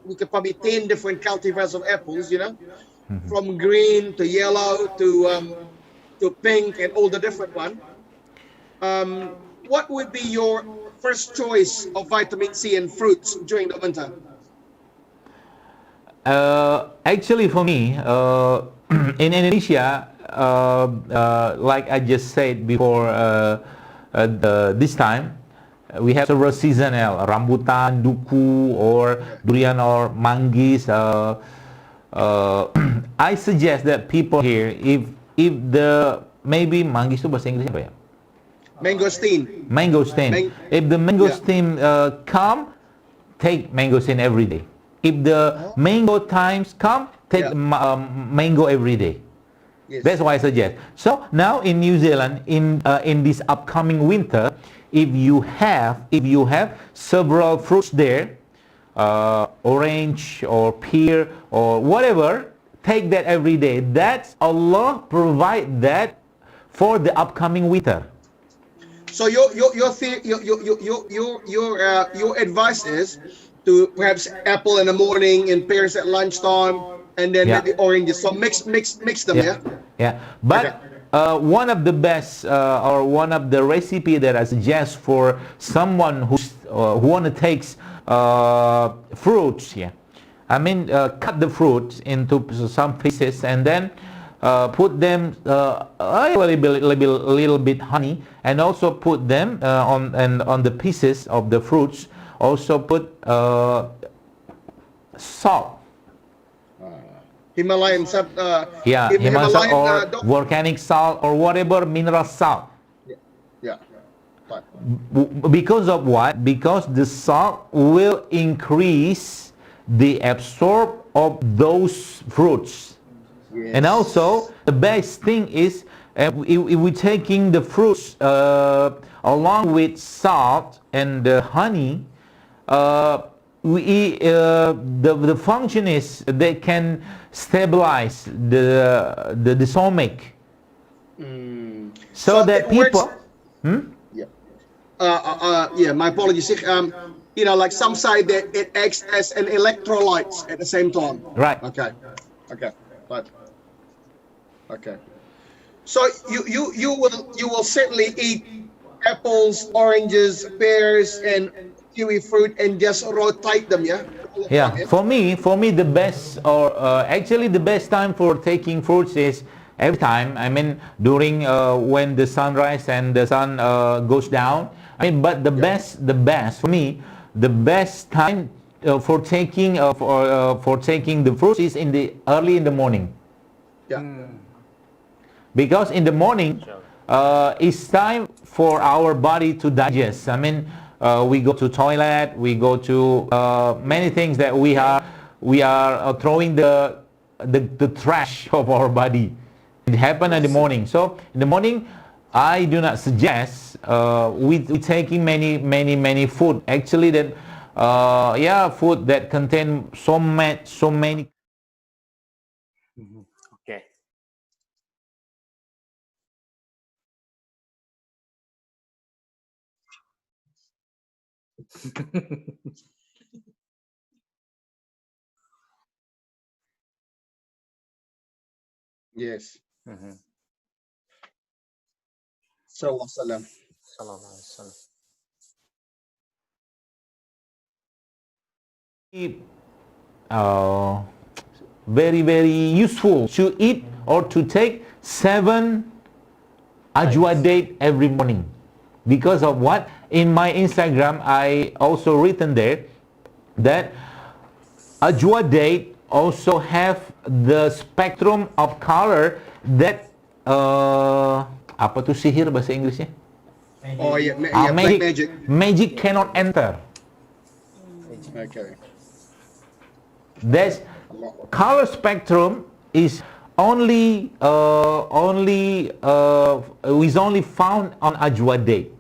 We could probably 10 different cultivars of apples, from green to yellow to pink and all the different one. What would be your first choice of vitamin C and fruits during the winter? Actually, for me, in Indonesia, like I just said before, this time we have several seasonal, rambutan, duku, or durian, or manggis. I suggest that people here, if the maybe manggis itu bahasa Inggrisnya apa ya? Mangosteen. If the mangosteen come, take mangosteen every day. If the mango times come, take mango every day. Yes. That's why I suggest. So now in New Zealand, in this upcoming winter, if you have several fruits there, orange or pear or whatever, take that every day. That's Allah provide that for the upcoming winter. So your advice is to perhaps apple in the morning and pears at lunchtime, and then maybe oranges. So mix them, Yeah. But one of the best or one of the recipe that I suggest for someone who want to take fruits, cut the fruits into some pieces and then put them a little bit honey, and also put them on the pieces of the fruits. Also put salt. Himalayan salt. Himalayan salt or volcanic salt or whatever mineral salt. Yeah. Right. Because of what? Because the salt will increase the absorb of those fruits. Yes. And also the best thing is if we're taking the fruits along with salt and honey, the function is they can stabilize the stomach, so that people my apologies. Like some say that it acts as an electrolyte at the same time. Right. Okay. Right. Okay. So you will certainly eat apples, oranges, pears, and kiwi fruit, and just rotate them, For me the best, or actually the best time for taking fruits is every time. During when the sunrise and the sun goes down. But the best for me, the best time for taking the fruits is early in the morning. Because in the morning it's time for our body to digest. We go to toilet, we go to many things that we are throwing the trash of our body, It happened in the morning. So in the morning, I do not suggest we taking many food. Actually, that food that contain so many. Okay. Yes. Mhm. Sallallahu alaihi wasallam. Sallallahu alaihi wasallam. Uh, very useful to eat or to take 7 ajwa date every morning. Because of what? In my Instagram, I also written there that ajwa date also have the spectrum of color that apa tu sihir bahasa Inggrisnya? Oh yeah, Magic. black magic. Magic cannot enter. Okay. That's color spectrum is only found on ajwa date.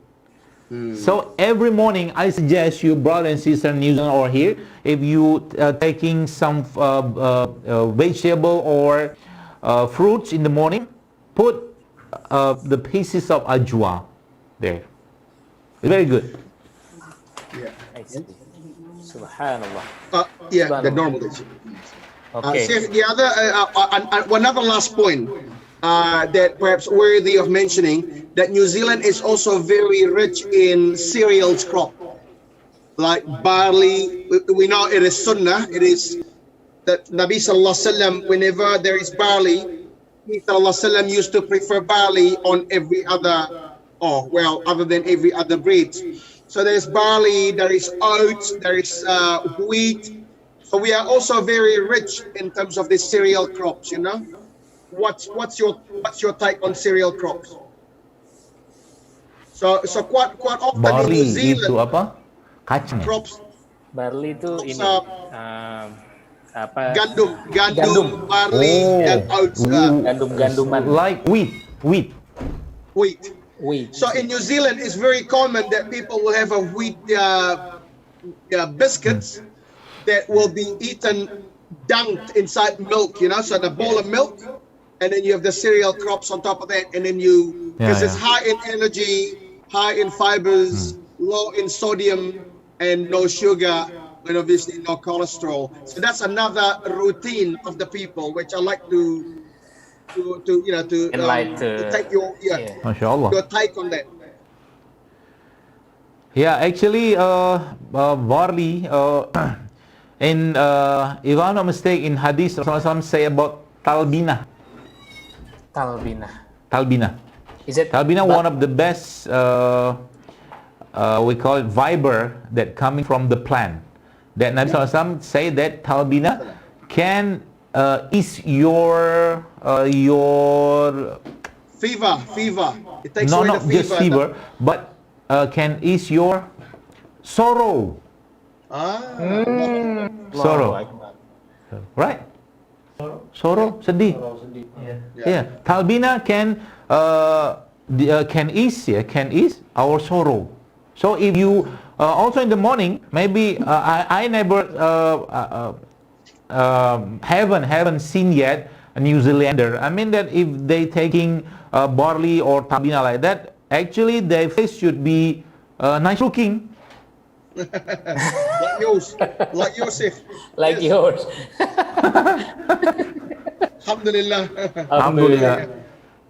So every morning I suggest you, brother and sister in New Zealand or here, if you taking some vegetable or fruits in the morning, put the pieces of ajwa there. Very good. Yeah. Subhanallah. Yeah, the normal days. Okay. The other, another last point that perhaps worthy of mentioning, that New Zealand is also very rich in cereals crop, like barley. We know it is sunnah. It is that Nabi Sallallahu Alaihi Wasallam, whenever there is barley, He Sallallahu Alaihi Wasallam used to prefer barley on every other, other than every other bread. So there's barley, there is oats, there is wheat. So we are also very rich in terms of the cereal crops, you know. What's your take on cereal crops? So quite often Barley in New Zealand, itu apa? Kacang. crops, Barley itu ini apa? Gandum, barley, and oats. Gandum-ganduman. Like wheat. So in New Zealand, it's very common that people will have a wheat biscuits that will be eaten dunked inside milk, you know, so the bowl of milk, and then you have the cereal crops on top of that, and then because it's high in energy, high in fibers, low in sodium, and no sugar, and obviously no cholesterol. So that's another routine of the people, which I like to take your take on that. Yeah, actually, barley. If I'm not mistaken, in Hadith, Rasulullah say about talbina. Is it Talbina, one of the best, we call it fiber that coming from the plant. That Nabi Sallallahu say that talbina can ease your fever. It takes no, away not the just fever, but can ease your sorrow. Sorrow, right? Sorrow, sedih. Yeah. Talbina can ease our sorrow. So if you also in the morning, maybe I never haven't seen yet a New Zealander. I mean that if they taking barley or talbina like that, actually their face should be nice looking. Like yours, like yours. Alhamdulillah.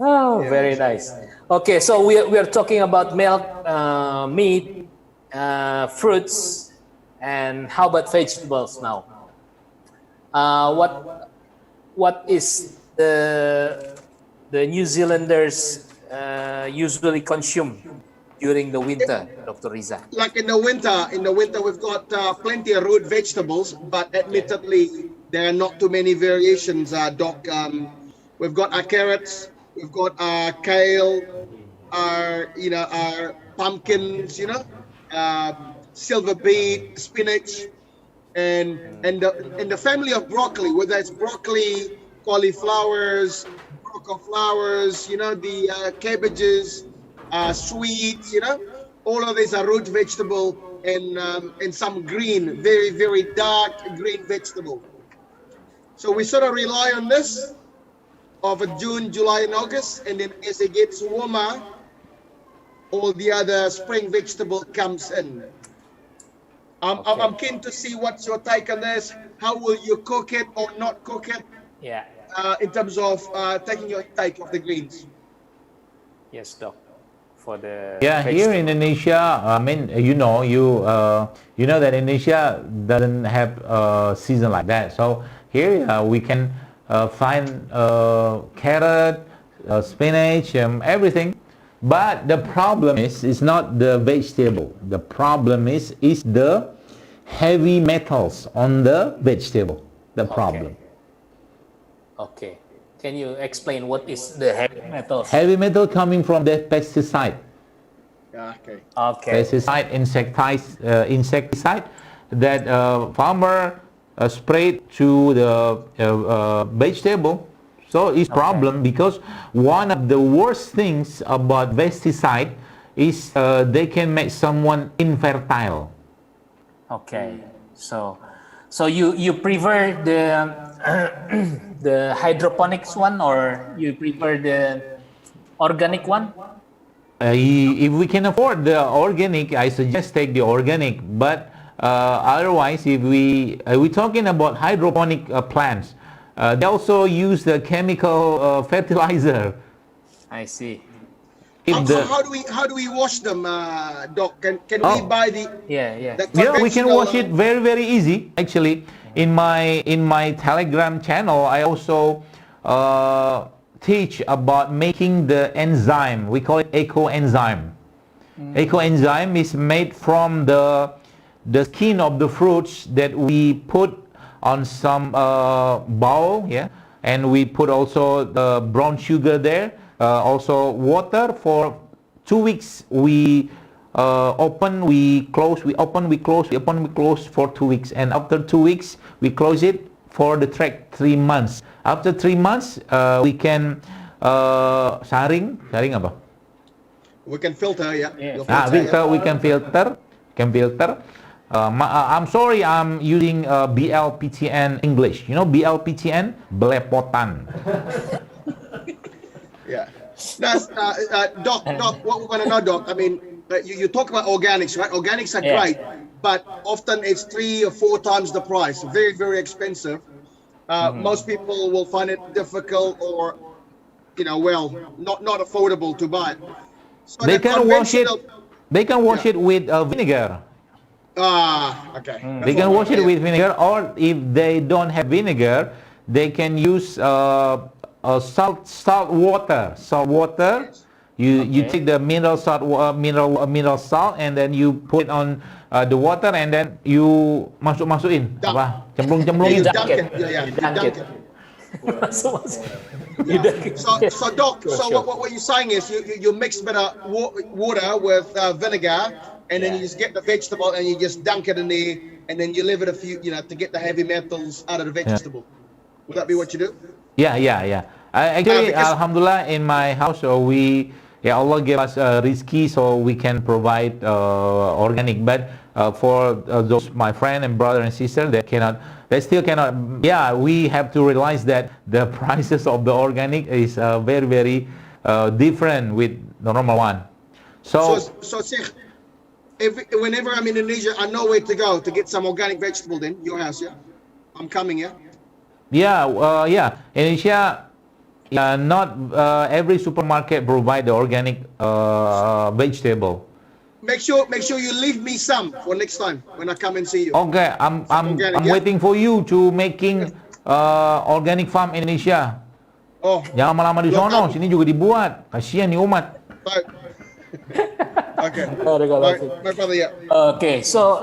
Oh, very nice. Okay, so we are talking about milk, meat, fruits, and how about vegetables now? What is the New Zealanders usually consume during the winter, Dr. Reza? Like in the winter we've got plenty of root vegetables, but admittedly there are not too many variations, Doc. We've got our carrots, we've got our kale, our pumpkins, silver beet, spinach, and the family of broccoli, whether it's broccoli, cauliflowers, cauliflowers, the cabbages, sweets, all of these are root vegetable and some green, very, very dark green vegetable. So we sort of rely on this over June, July, and August, and then as it gets warmer, all the other spring vegetable comes in. I'm keen to see what's your take on this. How will you cook it or not cook it? Yeah. In terms of taking your take of the greens. Yes, Doc. For the here in Indonesia, I mean, you know that Indonesia doesn't have a season like that. So here we can find carrot, spinach, everything. But the problem is not the vegetable. The problem is the heavy metals on the vegetable. The problem. Okay. Can you explain what is the heavy metals? Heavy metal coming from the pesticide. Okay. Pesticide, insecticide that farmer sprayed to the vegetable. So it's problem because one of the worst things about pesticide is they can make someone infertile. Okay. So you prefer the the hydroponics one, or you prefer the organic one? If we can afford the organic, I suggest take the organic. But otherwise, if we're talking about hydroponic plants, they also use the chemical fertilizer. I see. How do we wash them, Doc? Can we buy the we can wash it very, very easy. Actually, in my Telegram channel, I also teach about making the enzyme. We call it eco enzyme. Eco enzyme is made from the skin of the fruits that we put on some bowl, and we put also the brown sugar there, also water for 2 weeks. We open, we close, we open, we close, we open, we close for 2 weeks, and after 2 weeks we close it for the 3 months. After 3 months we can saring apa? We can filter, We can filter. I'm sorry, I'm using BLPTN English. You know BLPTN? Belepotan. Yeah. That's Doc. What we want to know, Doc. I mean, you talk about organics, right? Organics are great, but often it's 3 or 4 times the price. Very, very expensive. Most people will find it difficult, or not affordable to buy. So they can wash it. They can wash it with vinegar. Okay. They can wash it with vinegar, or if they don't have vinegar, they can use salt water. You take the mineral salt, and then you put it on the water, and then you masukin cemplungin. So Doc, what you're saying is you mix a bit of water with vinegar, and then you just get the vegetable and you just dunk it in there, and then you leave it a few, to get the heavy metals out of the vegetable. Would that be what you do? Yeah. Actually, Alhamdulillah, in my house, Allah gave us rizki, so we can provide organic. But for those my friend and brother and sister, they still cannot. Yeah, we have to realize that the prices of the organic is very, very different with the normal one. So Sheikh, whenever I'm in Indonesia, I know where to go to get some organic vegetable. Then your house, I'm coming, Indonesia, not every supermarket provide the organic vegetable. Make sure you leave me some for next time when I come and see you. Okay, I'm waiting for you to making organic farm Indonesia. Oh, jangan lama-lama di sono, sini juga dibuat. Kasihan nih umat. Okay. My brother, Okay, so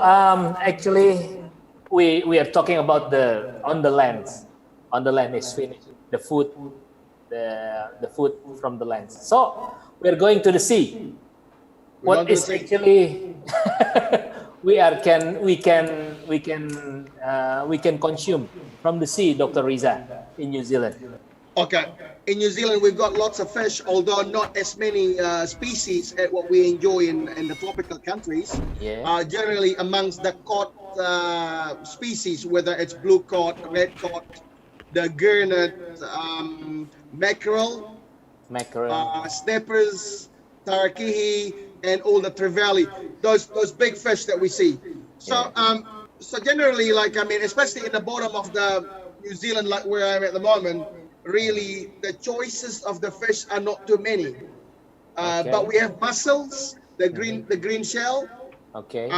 actually we are talking about on the land is finished. The food from the land. So we're going to the sea. What is actually we can consume from the sea, Dr. Reza, in New Zealand? Okay. In New Zealand, we've got lots of fish, although not as many species as what we enjoy in the tropical countries. Yeah. Generally, amongst the cod species, whether it's blue cod, red cod, the gurnet, mackerel, Mackerel. snappers, tarakihi, and all the trevally. Those big fish that we see. So Yeah. so generally, like I mean, especially in the bottom of the New Zealand, like where I'm at the moment, really the choices of the fish are not too many. Okay. But we have mussels, the Mhm. green shell. Okay.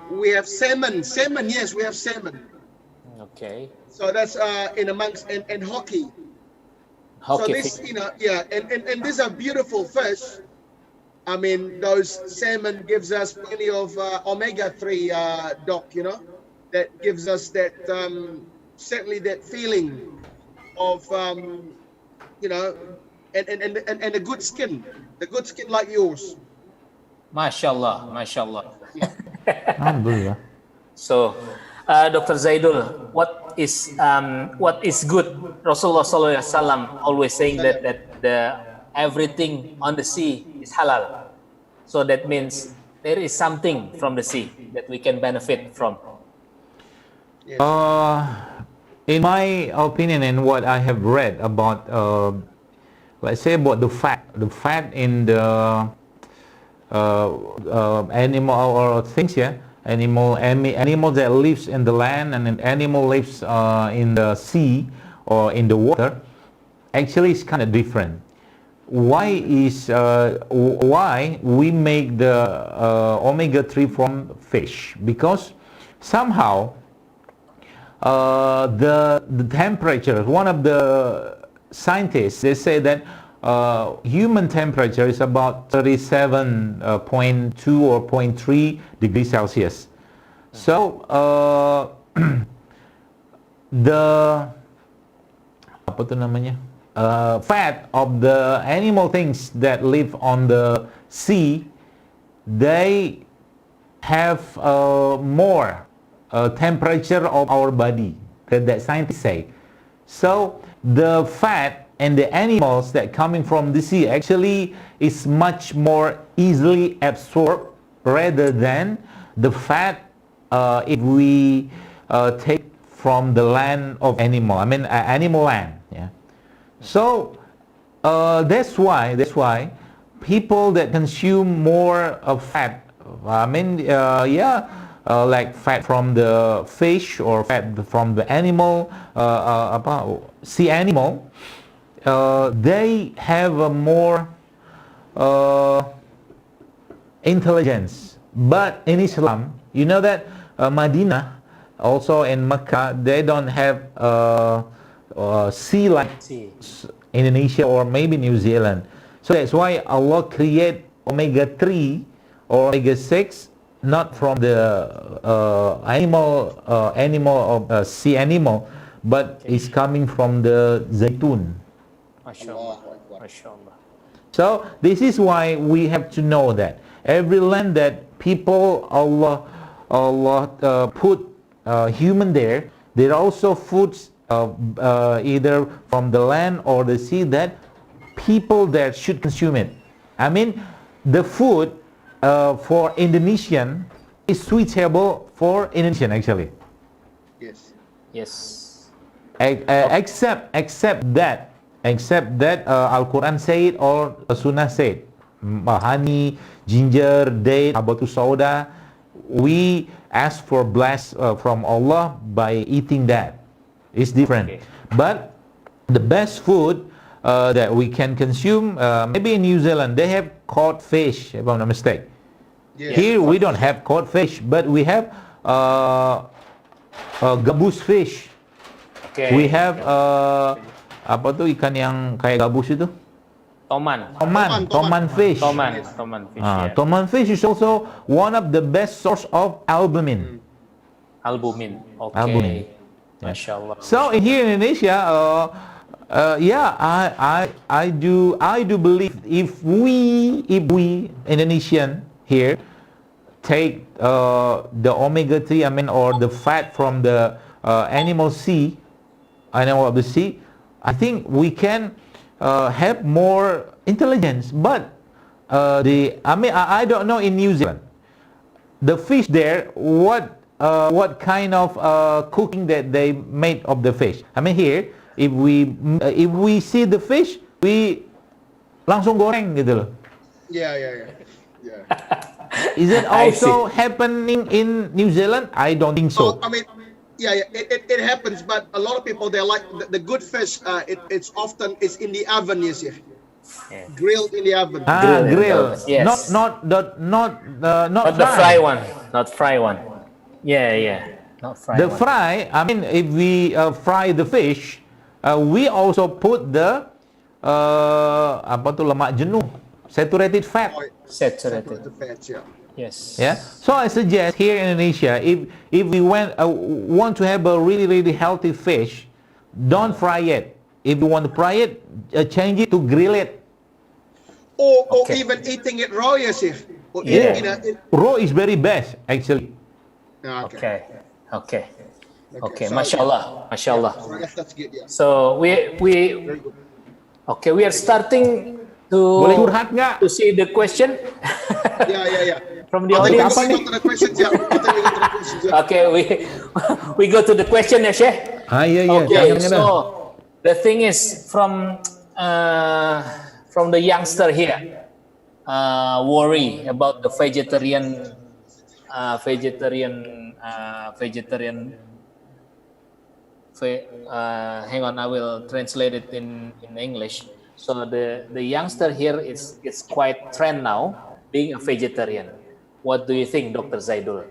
We have salmon. Salmon, yes, we have salmon. Okay. So that's in amongst and hockey. So Hockey this, fish. you know, yeah, and these are beautiful fish. I mean, those salmon gives us plenty of omega-3, doc, you know, that gives us that, certainly that feeling of, you know, and a good skin, the good skin like yours. Mashallah. Mashallah. Yeah. Alhamdulillah. So, Dr. Zaidul, what is good? Rasulullah Sallallahu Alaihi Wasallam always saying that the everything on the sea is halal. So that means there is something from the sea that we can benefit from. Yes. In my opinion and what I have read about, let's say about the fat in the animal or things, yeah, animal that lives in the land and an animal lives in the sea or in the water, actually it's kind of different. Why we make the omega-3 from fish? Because somehow the temperature, one of the scientists, they say that human temperature is about 37.2 or 0.3 degrees Celsius. So the apa tu namanya, fat of the animal things that live on the sea, they have more temperature of our body that scientists say. So the fat and the animals that coming from the sea actually is much more easily absorbed rather than the fat if we take from the land of animal. I mean animal land. Yeah. So that's why people that consume more of fat, I mean like fat from the fish or fat from the animal, sea animal, they have a more intelligence. But in Islam, you know that Medina, also in Mecca, they don't have sea like Indonesia or maybe New Zealand. So that's why Allah create omega-3 or omega-6 not from the sea animal, but it's coming from the zaitun. Mashallah. Mashallah. So this is why we have to know that every land that people Allah put human there are also foods either from the land or the sea that people there should consume it. I mean the food for Indonesian is suitable for Indonesian actually. Yes. Yes. Except that Al-Quran say it or Sunnah say it. Honey, ginger, date, habatu sauda. We ask for bless from Allah by eating that. It's different. Okay. But the best food that we can consume, maybe in New Zealand, they have cod fish, if I'm not mistaken. Yes. Here we don't have cod fish, but we have gabus fish. Okay. We have apa tuh ikan yang kayak gabus itu? Toman fish. Toman fish. Yeah. Toman fish is also one of the best source of albumin. Albumin. Okay. Albumin. Mashallah. So in here in Indonesia, I do believe if we Indonesian here take the omega-3, I mean, or the fat from the animal of the sea, I think we can have more intelligence. But I don't know in New Zealand, the fish there, what kind of cooking that they made of the fish. I mean here, if we see the fish, we langsung goreng gitu loh. Yeah. Is it also happening in New Zealand? I don't think so. I mean, it happens, but a lot of people, they like the good fish. It's often in the oven, you see, grilled in the oven. Grill. Yes. Not the fry one. Not fry one. Yeah. Not fry. The fry. I mean, if we fry the fish, we also put the apa tuh lemak jenuh, saturated fat. Saturated fats, yeah. Yes. Yeah. So I suggest here in Indonesia, if we want to have a really healthy fish, don't fry it. If you want to fry it, change it to grill it. Or even eating it raw, yes, if. Raw is very best, actually. Okay. So, Mashallah. So I guess that's good, yeah. So we are starting Boleh curhat nggak? to see the question. Yeah. From the audience. We go to the questions, yeah. Okay, we go to the question, ya, Sheikh. Yeah. Okay, so the thing is from the youngster here, worry about the vegetarian. Hang on, I will translate it in English. So the youngster here is quite trend now, being a vegetarian. What do you think, Dr. Zaidul?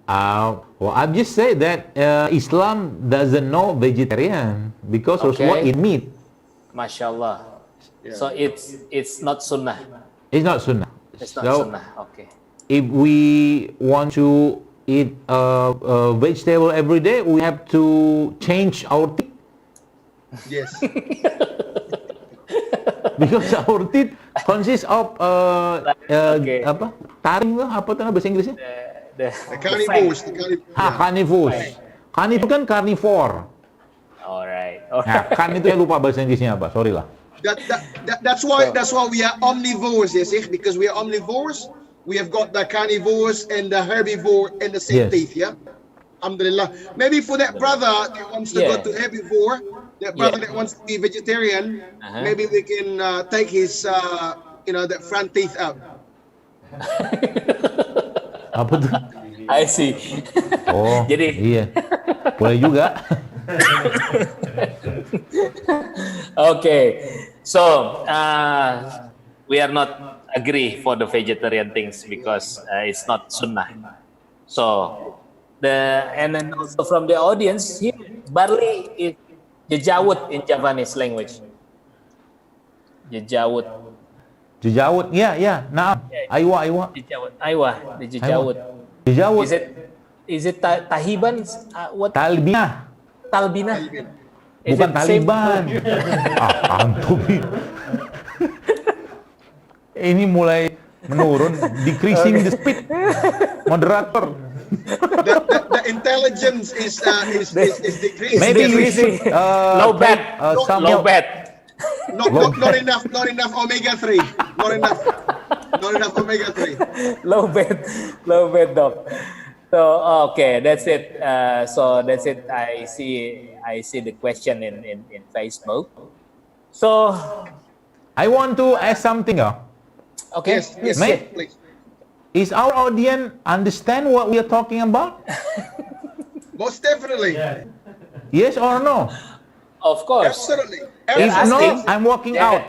Well, I've just said that Islam doesn't know vegetarian because of what it means. Mashallah. Yeah. So it's not sunnah. It's not sunnah. It's not sunnah. Okay. If we want to eat vegetable every day, we have to change our teeth. Yes. Because our teeth consists of apa? Taring apa tuh bahasa Inggrisnya? The carnivores. Carnivores. Carnivore kan carnivore. Alright. Nah, kan itu yang lupa bahasa Inggrisnya apa? Sorry lah. That's why we are omnivores, yes, because we are omnivores. We have got the carnivores and the herbivore in the same teeth, yeah. Alhamdulillah. Maybe for that brother that wants to go to herbivore, that brother that wants to be vegetarian, maybe we can take his, that front teeth out. Apa tuh? I see. Oh, jadi iya. Boleh juga. Okay. So, we are not agree for the vegetarian things because it's not sunnah. So, and then also from the audience here, barley is jejawut in Javanese language. Jejawut. Yeah. Nah, Aiwa. The jejawut. Jejawut. Is it tahiban? What? Talbinah. Bukan Taliban. Antum. Ini mulai menurun, decreasing the speed. Moderator. The intelligence is decreasing. Maybe you should low bat. Not enough omega 3. Not enough omega 3. Low bat, doc. So okay, that's it. So that's it. I see the question in Facebook. So I want to ask something. Okay. Yes, please. Is our audience understand what we are talking about? Most definitely. Yes or no? Of course. Absolutely. If no, I'm walking out.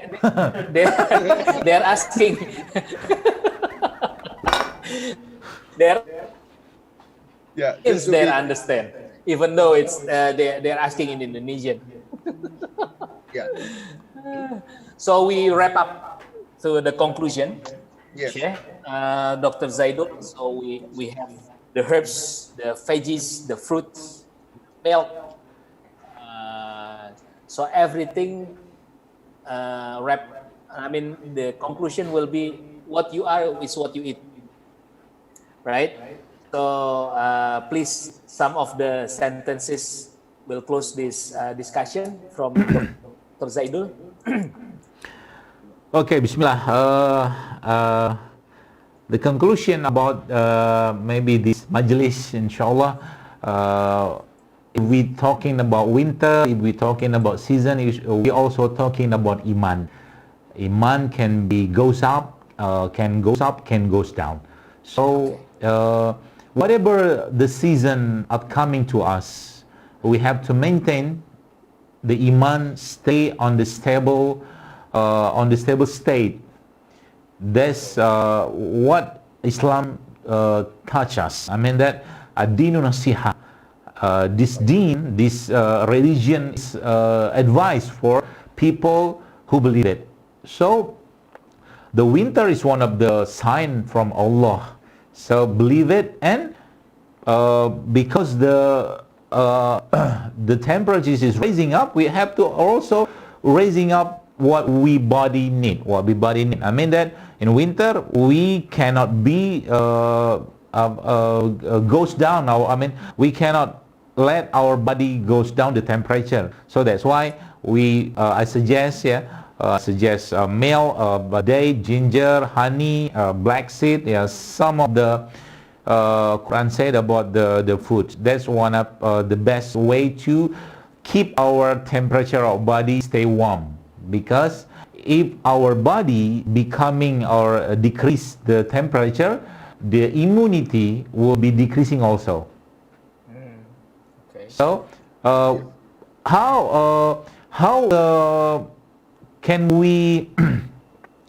They're asking. They understand, even though it's they're asking in Indonesian. Yeah. So we wrap up to the conclusion. Yes. Okay. Dr. Zaidul. So we have the herbs, the veggies, the fruits, milk. So everything the conclusion will be what you are is what you eat, right? So please, some of the sentences we'll close this discussion from Dr. Zaidul. Okay, Bismillah. The conclusion about maybe this majlis, inshallah, if we're talking about winter, if we're talking about season, we're also talking about Iman. Iman can be goes up, can goes down. So whatever the season upcoming to us, we have to maintain the Iman, stay on the stable state. That's what Islam touch us. I mean that ad-dinu nasiha. This deen, this religion is advice for people who believe it. So the winter is one of the sign from Allah. So believe it, and because the temperature is rising up, we have to also raising up what we body need. I mean that in winter we cannot be goes down. We cannot let our body goes down the temperature. So that's why I suggest milk, date, ginger, honey, black seed. Some of the Quran said about the food. That's one of the best way to keep our temperature of body stay warm. Because if our body becoming or decrease the temperature, the immunity will be decreasing also. Okay. So how can we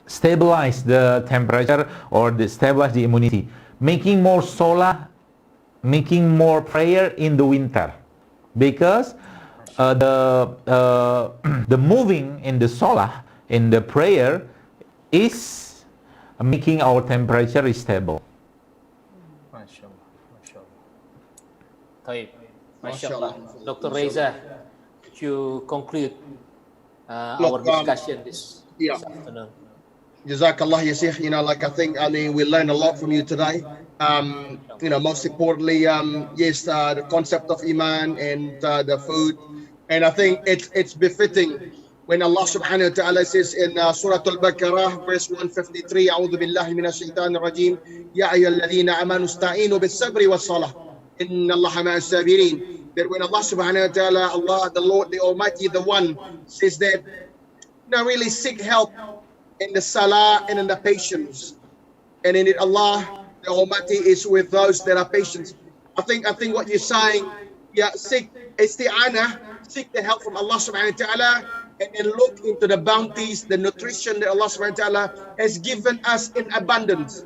stabilize the temperature or stabilize the immunity? Making more salah, making more prayer in the winter, because the moving in the salah, in the prayer, is making our temperature stable. MashaAllah. Taib. MashaAllah. Dr. Reza, to conclude our discussion this afternoon. Jazakallah, ya Sheikh. I mean, we learned a lot from you today. Most importantly, yes, the concept of Iman and the food. And I think it's befitting when Allah subhanahu wa ta'ala says in Surah Al-Baqarah, verse 153, A'udhu billahi minash shaitanir rajim, Ya ayyuhalladhina amanu ista'inu bis-sabri was-salah, inna Allaha ma'as sabirin. That when Allah subhanahu wa ta'ala, Allah, the Lord, the Almighty, the One, says that, really seek help in the salah and in the patience. And in it, Allah, the Almighty, is with those that are patient. I think what you're saying, seek isti'anah, seek the help from Allah subhanahu wa ta'ala, and then look into the bounties, the nutrition that Allah subhanahu wa ta'ala has given us in abundance.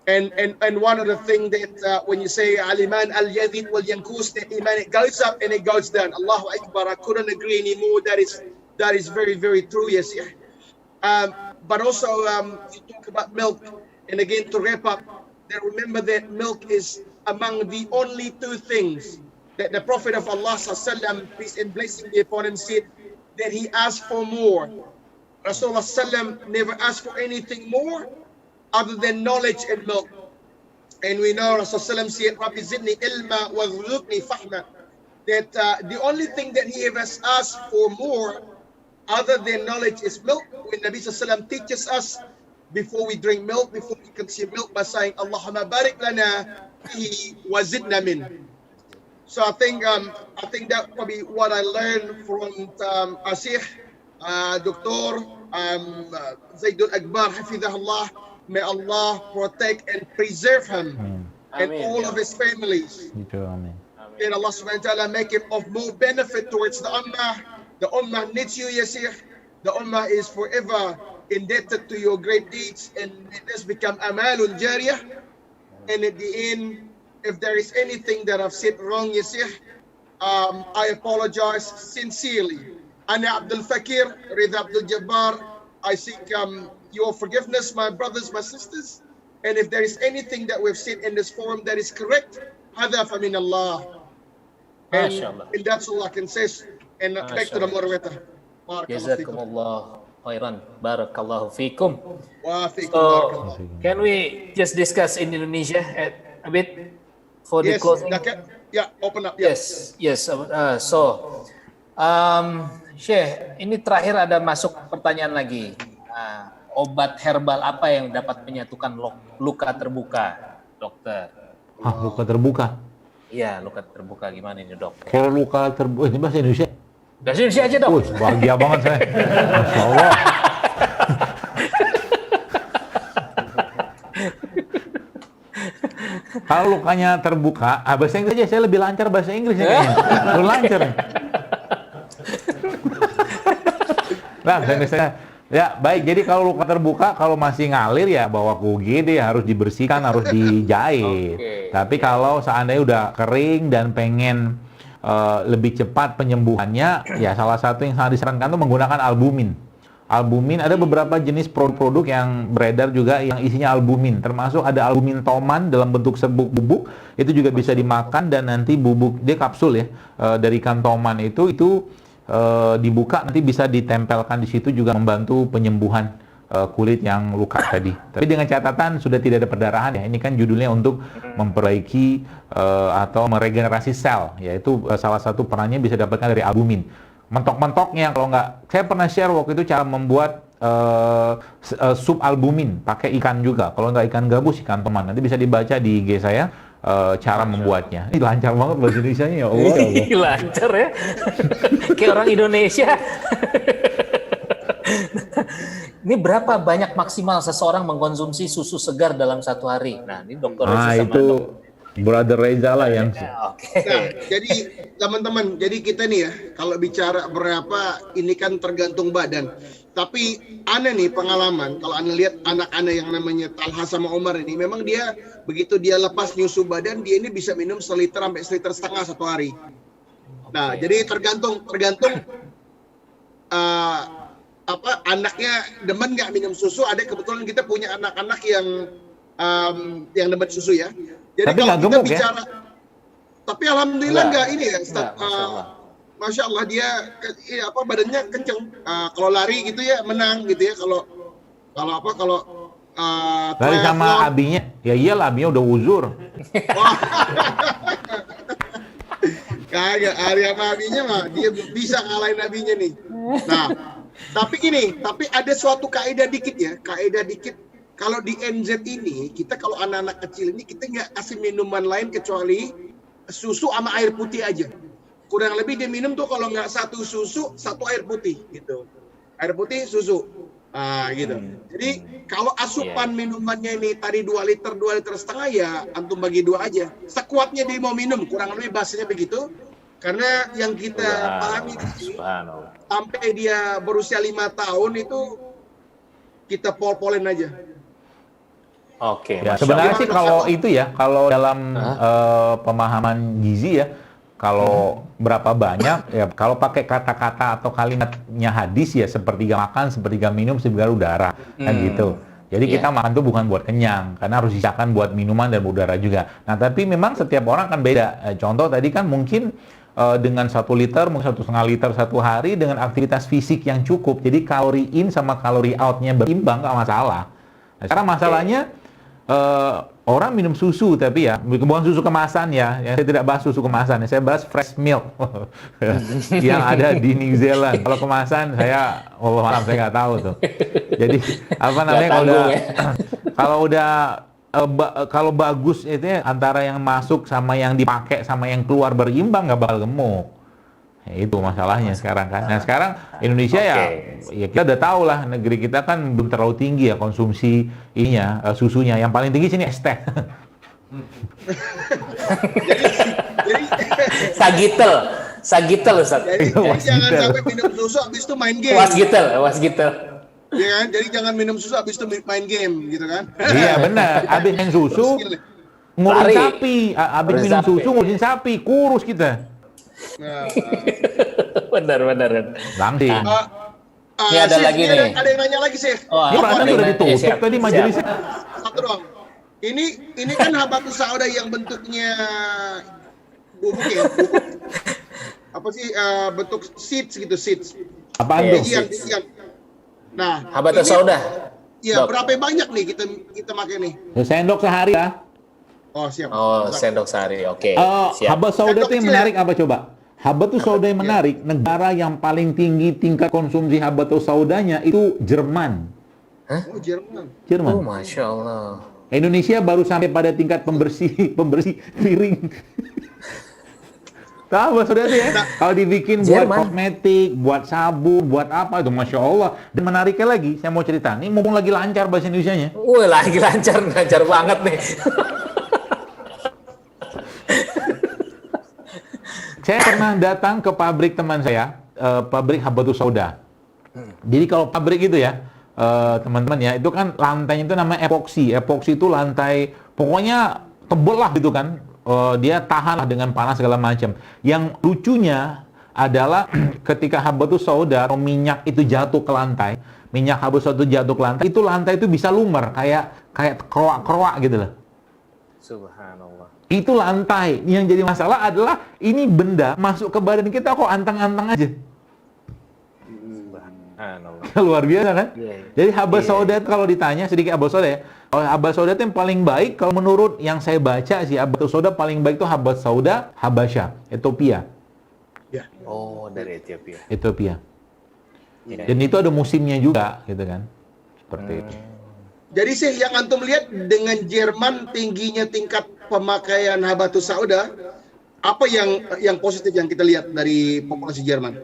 And one of the things that when you say al-iman al-yadid wal-yankus, that iman, it goes up and it goes down. Allahu Akbar, I couldn't agree anymore. That is very, very true, yes. But also you talk about milk, and again to wrap up, that remember that milk is among the only two things that the Prophet of Allah sallallahu peace and blessing be upon him, said that he asked for more. Rasulullah sallallahu never asked for anything more other than knowledge and milk. And we know Rasulullah said, Rabbi zidni ilma wa dhulukni fahma, that the only thing that he ever asked for more other than knowledge is milk. When Nabi sallallahu teaches us before we drink milk, before we consume milk, by saying Allahumma barik lana fihi wa zidna min. So I think that probably what I learned from Asih, Dr. Zaidul Akbar, Hafidahullah. May Allah protect and preserve him and all of his families. Amen. May Allah subhanahu wa ta'ala make him of more benefit towards the ummah. The ummah needs you, Yasir. The ummah is forever indebted to your great deeds, and it has become amalul jariyah. And at the end, if there is anything that I've said wrong, Yasir, I apologize sincerely. Ana Abdul Fakir, Reza Abdul Jabbar, I seek your forgiveness, my brothers, my sisters. And if there is anything that we've said in this forum that is correct, هذا فمن الله. And that's all I can say. And back to the moderator. Jazakumullah khairan. Barakallahu fikum. So, can we just discuss in Indonesia a bit for the closing? Ya, open up. Ya. Yes. Syekh, ini terakhir ada masuk pertanyaan lagi. Obat herbal apa yang dapat menyatukan luka terbuka, dokter? Luka terbuka? Iya, luka terbuka gimana ini, dok? Kalau luka terbuka, ini bahasa Indonesia? Bahasa Indonesia aja, dok. Bahagia banget saya. Masya Allah. Kalau lukanya terbuka, bahasa Inggris aja, saya lebih lancar bahasa Inggris ya kayaknya. Lebih lancar. Nah, bahasa Inggris saya. Ya, baik. Jadi kalau luka terbuka, kalau masih ngalir ya bawa ke UGD, harus dibersihkan, harus dijahit. Tapi kalau seandainya udah kering dan pengen lebih cepat penyembuhannya, ya salah satu yang sangat disarankan itu menggunakan albumin. Albumin, ada beberapa jenis produk-produk yang beredar juga yang isinya albumin, termasuk ada albumin toman dalam bentuk serbuk bubuk, itu juga bisa dimakan, dan nanti bubuk, dia kapsul ya, dari ikan toman itu dibuka, nanti bisa ditempelkan di situ, juga membantu penyembuhan kulit yang luka tadi. Tapi dengan catatan sudah tidak ada perdarahan ya, ini kan judulnya untuk memperbaiki atau meregenerasi sel, yaitu salah satu perannya bisa dapatkan dari albumin. Mentok-mentoknya kalau nggak, saya pernah share waktu itu cara membuat sup albumin pakai ikan juga. Kalau nggak ikan gabus, ikan toman. Nanti bisa dibaca di IG saya cara membuatnya. Ini lancar banget bahasa Indonesianya ya. Lancar ya. Kayak orang Indonesia. Ini berapa banyak maksimal seseorang mengkonsumsi susu segar dalam satu hari? Nah, ini dokter Reza sama itu Brother Reza lah yang. Nah, jadi teman-teman, jadi kita nih ya, kalau bicara berapa, ini kan tergantung badan. Tapi aneh nih pengalaman, kalau anda lihat anak-anak yang namanya Talha sama Omar ini, memang dia begitu dia lepas nyusu badan, dia ini bisa minum 1 liter sampai 1,5 liter satu hari. Nah, jadi tergantung anaknya demen nggak minum susu. Ada kebetulan kita punya anak-anak yang demen susu ya. Jadi tapi kalau kita bicara, ya? Tapi alhamdulillah nggak ini ya, Masya Allah dia badannya kenceng. Kalau lari gitu ya menang gitu ya. Kalau lari sama abinya, ya iyalah abinya udah uzur. Kagak, Arya sama abinya mah dia bisa ngalahin abinya nih. Nah, tapi ada suatu kaidah dikit ya, kalau di NZ ini, kita kalau anak-anak kecil ini, kita nggak kasih minuman lain kecuali susu sama air putih aja. Kurang lebih dia minum tuh kalau nggak 1 susu, 1 air putih gitu. Air putih, susu. Gitu. Jadi kalau asupan minumannya ini tadi 2 liter, 2,5 liter ya antum bagi 2 aja. Sekuatnya dia mau minum, kurang lebih bahasanya begitu. Karena yang kita pahami sampai dia berusia 5 tahun itu kita pol-polin aja. Oke. Ya, sebenarnya sih kalau itu ya, kalau dalam pemahaman gizi ya, kalau berapa banyak ya, kalau pakai kata-kata atau kalimatnya hadis ya, sepertiga makan, sepertiga minum, sepertiga udara, kan gitu. Jadi kita makan tuh bukan buat kenyang, karena harus sisakan buat minuman dan udara juga. Nah, tapi memang setiap orang kan beda. Contoh tadi kan mungkin dengan 1 liter, mungkin 1,5 liter satu hari dengan aktivitas fisik yang cukup. Jadi kalori in sama kalori out-nya berimbang, nggak masalah. Nah, sekarang masalahnya orang minum susu, tapi ya bukan susu kemasan ya. Saya tidak bahas susu kemasan, saya bahas fresh milk yang ada di New Zealand. Kalau kemasan saya, malam saya nggak tahu tuh. Jadi apa namanya kalau bagus itu antara yang masuk sama yang dipakai sama yang keluar berimbang, nggak bakal gemuk. Ya, itu masalahnya sekarang kan. Nah sekarang Indonesia ya kita udah tahu lah, negeri kita kan belum terlalu tinggi ya konsumsi susunya. Yang paling tinggi sini es teh. Sagitel Ustaz. Jadi jangan sampai minum susu habis itu main game. Wasgitel. Ya kan? Jadi jangan minum susu habis itu main game gitu kan. Iya benar, habis main susu ngurusin sapi, habis minum susu ngurusin sapi, kurus kita. Benar. Langsing. Ini ada lagi nih. Ada yang nanya lagi sih. Ini perasaan udah ditutup tadi majelisnya. Satu doang. Ini kan habatus sauda yang bentuknya bubuk ya. Apa sih bentuk seeds gitu, seeds. Apaan tuh? Nah, habatus sauda. Ya, berapa banyak nih kita pakai nih? Sendok sehari ya. Oh, siap. Oh, sendok sari. Oke, siap. Habat sauda itu yang Sendok menarik apa coba? Habat sauda yang menarik, negara yang paling tinggi tingkat konsumsi habat saudanya itu Jerman. Oh, Jerman. Jerman. Oh, Masya Allah. Indonesia baru sampai pada tingkat pembersih piring. Tahu Mas Saudara tuh ya? Kalau dibikin buat Jerman. kosmetik, buat sabun, buat apa itu Masya Allah. Dan menariknya lagi, saya mau cerita. Ini mumpung lagi lancar bahasa Indonesianya. Wah, lagi lancar banget nih. Saya pernah datang ke pabrik teman saya, pabrik habatus sauda. Jadi kalau pabrik itu ya, teman-teman ya, itu kan lantainya itu namanya epoksi. Epoksi itu lantai, pokoknya tebel lah gitu kan. Dia tahan lah dengan panas segala macam. Yang lucunya adalah ketika habatus sauda atau minyak itu jatuh ke lantai, minyak habatus sauda jatuh ke lantai itu bisa lumer kayak keroak-keroak gitu loh. Subhanallah. Itu lantai. Yang jadi masalah adalah ini benda masuk ke badan kita kok antang-antang aja. Subhanallah. Luar biasa kan? Yeah. Jadi habat sauda itu kalau ditanya sedikit habat sauda ya. Kalau habat sauda itu yang paling baik kalau menurut yang saya baca sih habat sauda paling baik itu habat sauda Habasyah, Ethiopia. Ya. Oh, dari Ethiopia. Ethiopia. Yeah. Dan itu ada musimnya juga gitu kan. Seperti itu. Jadi sih yang antum lihat dengan Jerman tingginya tingkat pemakaian habatus sauda, apa yang positif yang kita lihat dari populasi Jerman?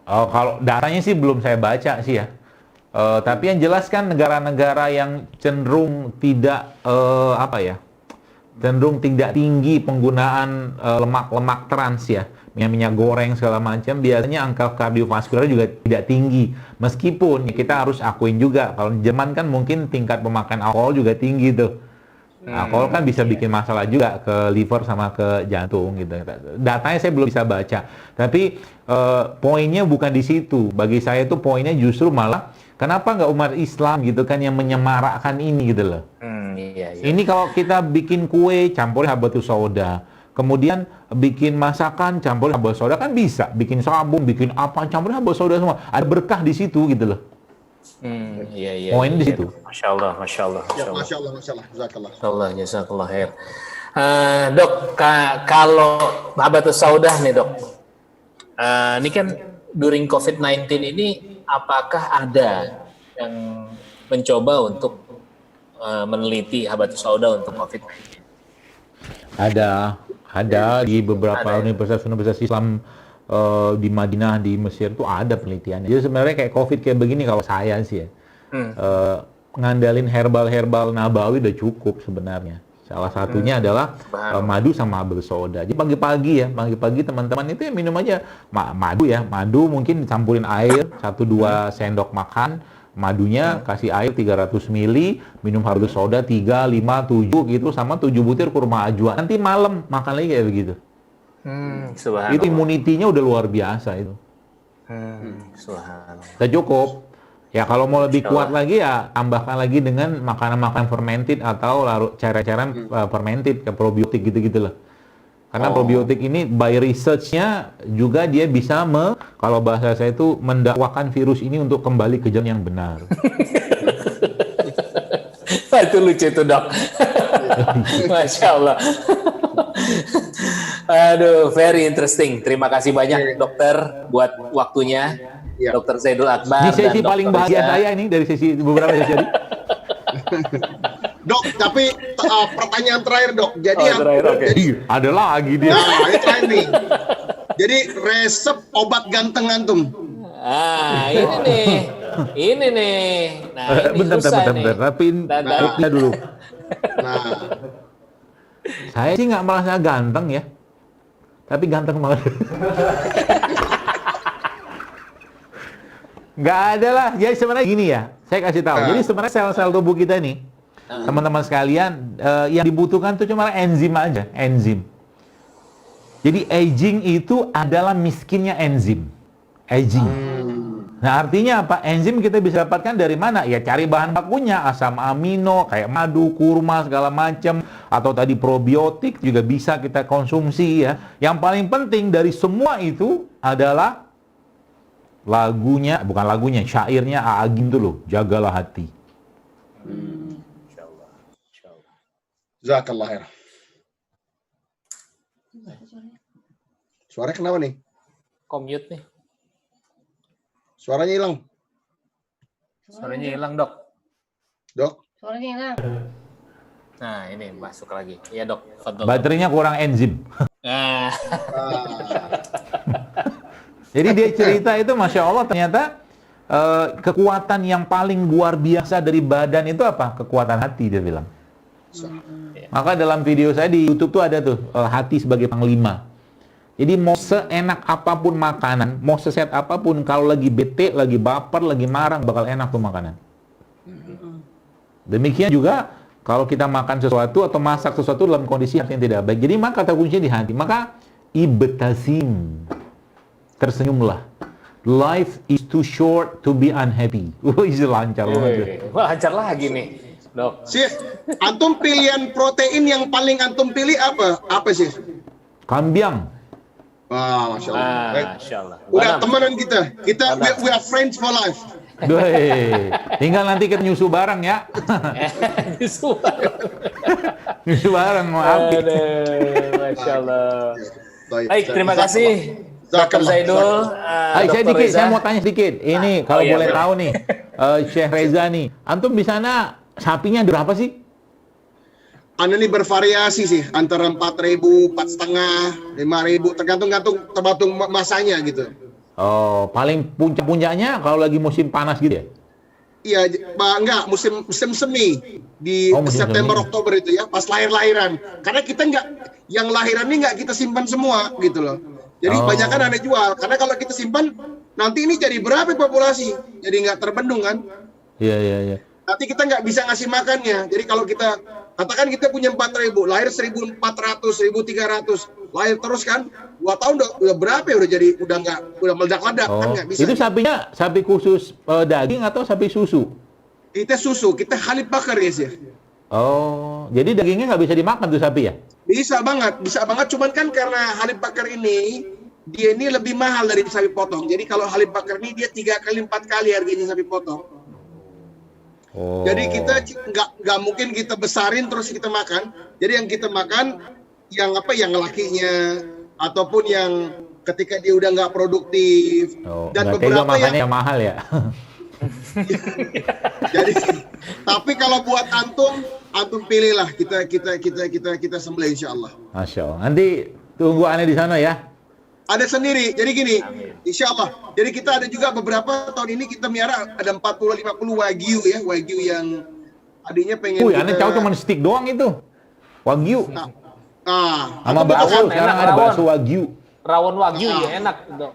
Kalau datanya sih belum saya baca sih ya. Tapi yang jelas kan negara-negara yang cenderung tidak cenderung tidak tinggi penggunaan lemak-lemak trans ya, minyak goreng segala macam, biasanya angka kardiovaskular juga tidak tinggi. Meskipun ya kita harus akuin juga kalau Jerman kan mungkin tingkat pemakaian alkohol juga tinggi tuh. Alkohol kan bisa bikin masalah juga ke liver sama ke jantung gitu. Datanya saya belum bisa baca. Tapi poinnya bukan di situ. Bagi saya itu poinnya justru malah kenapa nggak umat Islam gitu kan yang menyemarakkan ini gitu loh. Iya. Ini kalau kita bikin kue campurin habatus sauda, kemudian bikin masakan campurin habatus sauda kan bisa, bikin sabun, bikin apa campurin habatus sauda semua. Ada berkah di situ gitu loh. Iya. Poin di situ. Masya Allah. Ya, Masya Allah. Jazakallah. Allah, jazakallah khair. Dok, kalau habatus sauda nih dok, ini kan during COVID-19 ini, apakah ada yang mencoba untuk meneliti habatus sauda untuk COVID-19? Ada di beberapa universitas Islam di Madinah, di Mesir tuh ada penelitiannya. Jadi sebenarnya kayak COVID kayak begini kalau saya sih ya, ngandalin herbal nabawi udah cukup sebenarnya. Salah satunya adalah madu sama habatus sauda. Jadi pagi-pagi teman-teman itu ya minum aja madu mungkin dicampurin air 1-2 sendok makan, madunya kasih air 300 ml, minum habatus sauda 3, 5, 7 gitu sama 7 butir kurma ajwa. Nanti malam makan lagi kayak begitu. Itu imunitinya udah luar biasa itu. Subhanallah. Udah cukup. Ya kalau mau lebih kuat lagi ya tambahkan lagi dengan makanan-makanan fermented atau cairan-cairan fermented kayak probiotik gitu-gitu lah. Karena probiotik ini by research-nya juga dia bisa kalau bahasa saya itu mendakwakan virus ini untuk kembali ke jalan yang benar. Itu lucu tuh dok. Masya Allah. Aduh, very interesting. Terima kasih banyak dokter buat waktunya. Ya. Dokter Zaidul Akbar. Di sesi dan paling Dr. bahagia Reza. saya ini dari sesi beberapa sesi tadi. Dok, tapi pertanyaan terakhir dok. Jadi Terakhir, oke. Ada lagi dia. Nah, ini terakhir nih. Jadi resep obat ganteng antum. Ini nih. Nah, ini bentar. Rapiin dulu. Nah, Saya sih nggak merasa ganteng ya. Tapi ganteng banget. Nggak ada lah. Jadi sebenarnya gini ya. Saya kasih tahu. Jadi sebenarnya sel-sel tubuh kita nih, teman-teman sekalian, yang dibutuhkan tuh cuma enzim aja. Enzim. Jadi aging itu adalah miskinnya enzim. Aging. Nah artinya apa? Enzim kita bisa dapatkan dari mana? Ya cari bahan bakunya, asam amino, kayak madu, kurma, segala macam. Atau tadi probiotik juga bisa kita konsumsi ya. Yang paling penting dari semua itu adalah syairnya Aagim tuh loh, jagalah hati. Jazakallah khair. Suaranya kenapa nih? Commute nih. Suaranya hilang. Suaranya hilang, Dok. Dok. Suaranya hilang. Nah, ini masuk lagi. Iya, Dok. Fadol. Baterainya kurang enzim. Nah. Jadi dia cerita itu, Masya Allah, ternyata kekuatan yang paling luar biasa dari badan itu apa? Kekuatan hati, dia bilang. Maka dalam video saya di YouTube tuh ada tuh, hati sebagai panglima. Jadi mau seenak apapun makanan, mau seset apapun, kalau lagi bete, lagi baper, lagi marah, bakal enak tuh makanan. Demikian juga kalau kita makan sesuatu atau masak sesuatu dalam kondisi yang tidak baik. Jadi maka kata kuncinya di hati. Maka ibtasim, tersenyumlah. Life is too short to be unhappy. Itu lancar banget. Wah, lancar lagi nih, Dok. Sih, antum pilihan protein yang paling antum pilih apa? Apa sih? Kambiang. Wah, Masya Allah. Masya Allah. Udah temenan kita. We are friends for life. Doi, tinggal nanti kita nyusu bareng ya. Nyusu bareng. Nyusu bareng, maaf. Masya Allah. Baik, terima kasih Dr. Zaidul. Saya mau tanya sedikit. Ini kalau boleh tahu nih, Syekh Reza nih, antum di sana sapinya berapa sih? Anu ini bervariasi sih, antara 4.000, 4.500, 5.000, tergantung masanya gitu. Oh, paling puncak-puncaknya kalau lagi musim panas gitu ya? Iya, enggak, musim semi di September semi. Oktober itu ya, pas lahir-lahiran. Karena kita yang lahiran ini enggak kita simpan semua gitu loh. Jadi banyak kan ada jual. Karena kalau kita simpan, nanti ini jadi berapa populasi? Jadi nggak terbendung kan? Iya. Nanti kita nggak bisa ngasih makannya. Jadi kalau kita katakan kita punya 4.000, lahir 1.400, 1.300, lahir terus kan? 2 tahun udah berapa ya? Udah meledak-ledak kan nggak bisa. Itu sapinya sapi khusus daging atau sapi susu? Kita susu, kita halib bakar ya sih. Oh, jadi dagingnya nggak bisa dimakan tuh sapi ya? Bisa banget. Cuman kan karena halib bakar ini dia ini lebih mahal dari sapi potong. Jadi kalau halib bakar ini dia 3 kali 4 kali harganya sapi potong. Oh. Jadi kita nggak mungkin kita besarin terus kita makan. Jadi yang kita makan yang lakinya ataupun yang ketika dia udah nggak produktif dan beberapa makannya yang mahal ya. Jadi tapi kalau buat antum pilihlah kita sembelih insyaallah. Masya Allah. Nanti tunggu aneh di sana ya. Ada sendiri. Jadi gini, insyaallah. Jadi kita ada juga beberapa tahun ini kita miara ada 40-50 wagyu ya, wagyu yang adinya pengen. Aneh tahu cuma stick doang itu. Wagyu. Sama bakso, sekarang ada bakso wagyu. Rawon wagyu ya enak, Dok.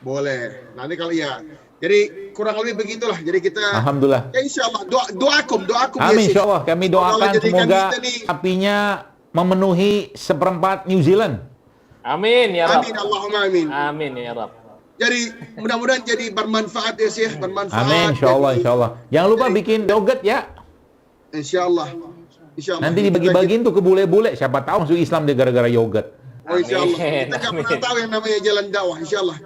Boleh. Nanti kalau ya. Jadi kurang lebih begitulah. Jadi kita alhamdulillah. Ya insyaallah doakum amin insyaallah. Kami doakan semoga sapinya memenuhi 1/4 New Zealand. Amin ya Rabb. Amin Allahumma amin. Amin ya Rabb. Jadi mudah-mudahan jadi bermanfaat ya Syekh, bermanfaat. Amin insyaallah. Jangan lupa bikin yogurt ya. Insyaallah. Nanti dibagi-bagiin tuh ke bule-bule, siapa tahu masuk Islam dia gara-gara yogurt. Oh insyaallah. Kita nggak pernah tahu yang namanya jalan dakwah insyaallah.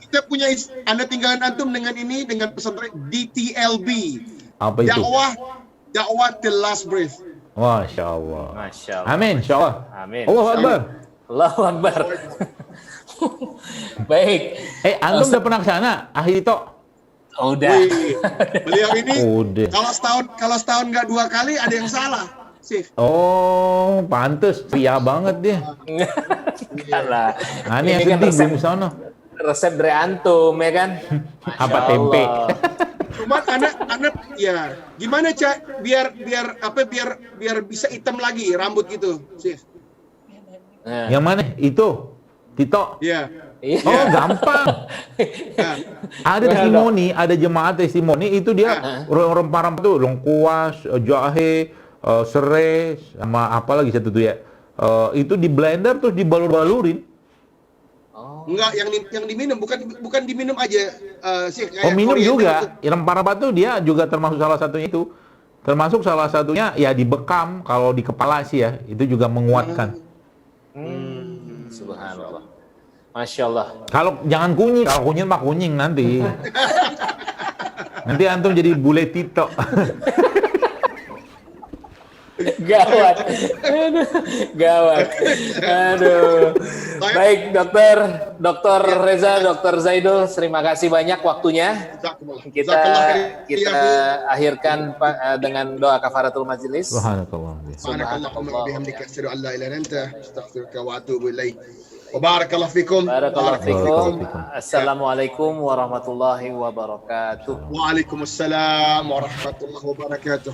Kita punya Anda tinggalan antum dengan ini dengan pesantren DTLB. Apa itu? Dakwah the last breath. Masya Allah. Amin insyaallah. Amin. Allahu Akbar. Allahu Akbar. Baik. Antum udah pernah ke sana? Akhirito? Udah. Beliau ini udah. Kalau setahun nggak 2 kali ada yang salah. Sih. Oh, pantes. Pria banget dia. Enggak lah. Ini yang sedih belum sana. Resep dari antum ya kan? Apa tempe? Cuma anak ya gimana Cak biar bisa hitam lagi rambut gitu sih. Yang mana? Itu? Tito? Iya. Oh, gampang. Ada testimoni, ada jemaah testimoni itu dia rempah-rempah tuh, lengkuas, jahe, serai, sama apa lagi satu tuh ya. Itu di blender terus dibalur-balurin. Enggak, yang diminum bukan diminum aja sih. Minum juga. Rempah-rempah tuh dia juga termasuk salah satunya itu. Termasuk salah satunya ya dibekam kalau di kepala sih ya. Itu juga menguatkan. Subhanallah. Masya Allah. Kalau jangan kunyit, kalau kunyit mah kunying nanti. Nanti antum jadi bule Tito. Gawat. Aduh, gawat. Aduh. Baik, Dokter Reza, Dokter Zaidul, terima kasih banyak waktunya. Kita akhirkan dengan doa kafaratul majelis. Subhanakallahumma wa bihamdika asyhadu an la ilaha illa anta astaghfiruka wa atubu ilaik. Wa barakallahu fikum. Barakallahu fikum. Assalamualaikum warahmatullahi wabarakatuh. Waalaikumsalam warahmatullahi wabarakatuh.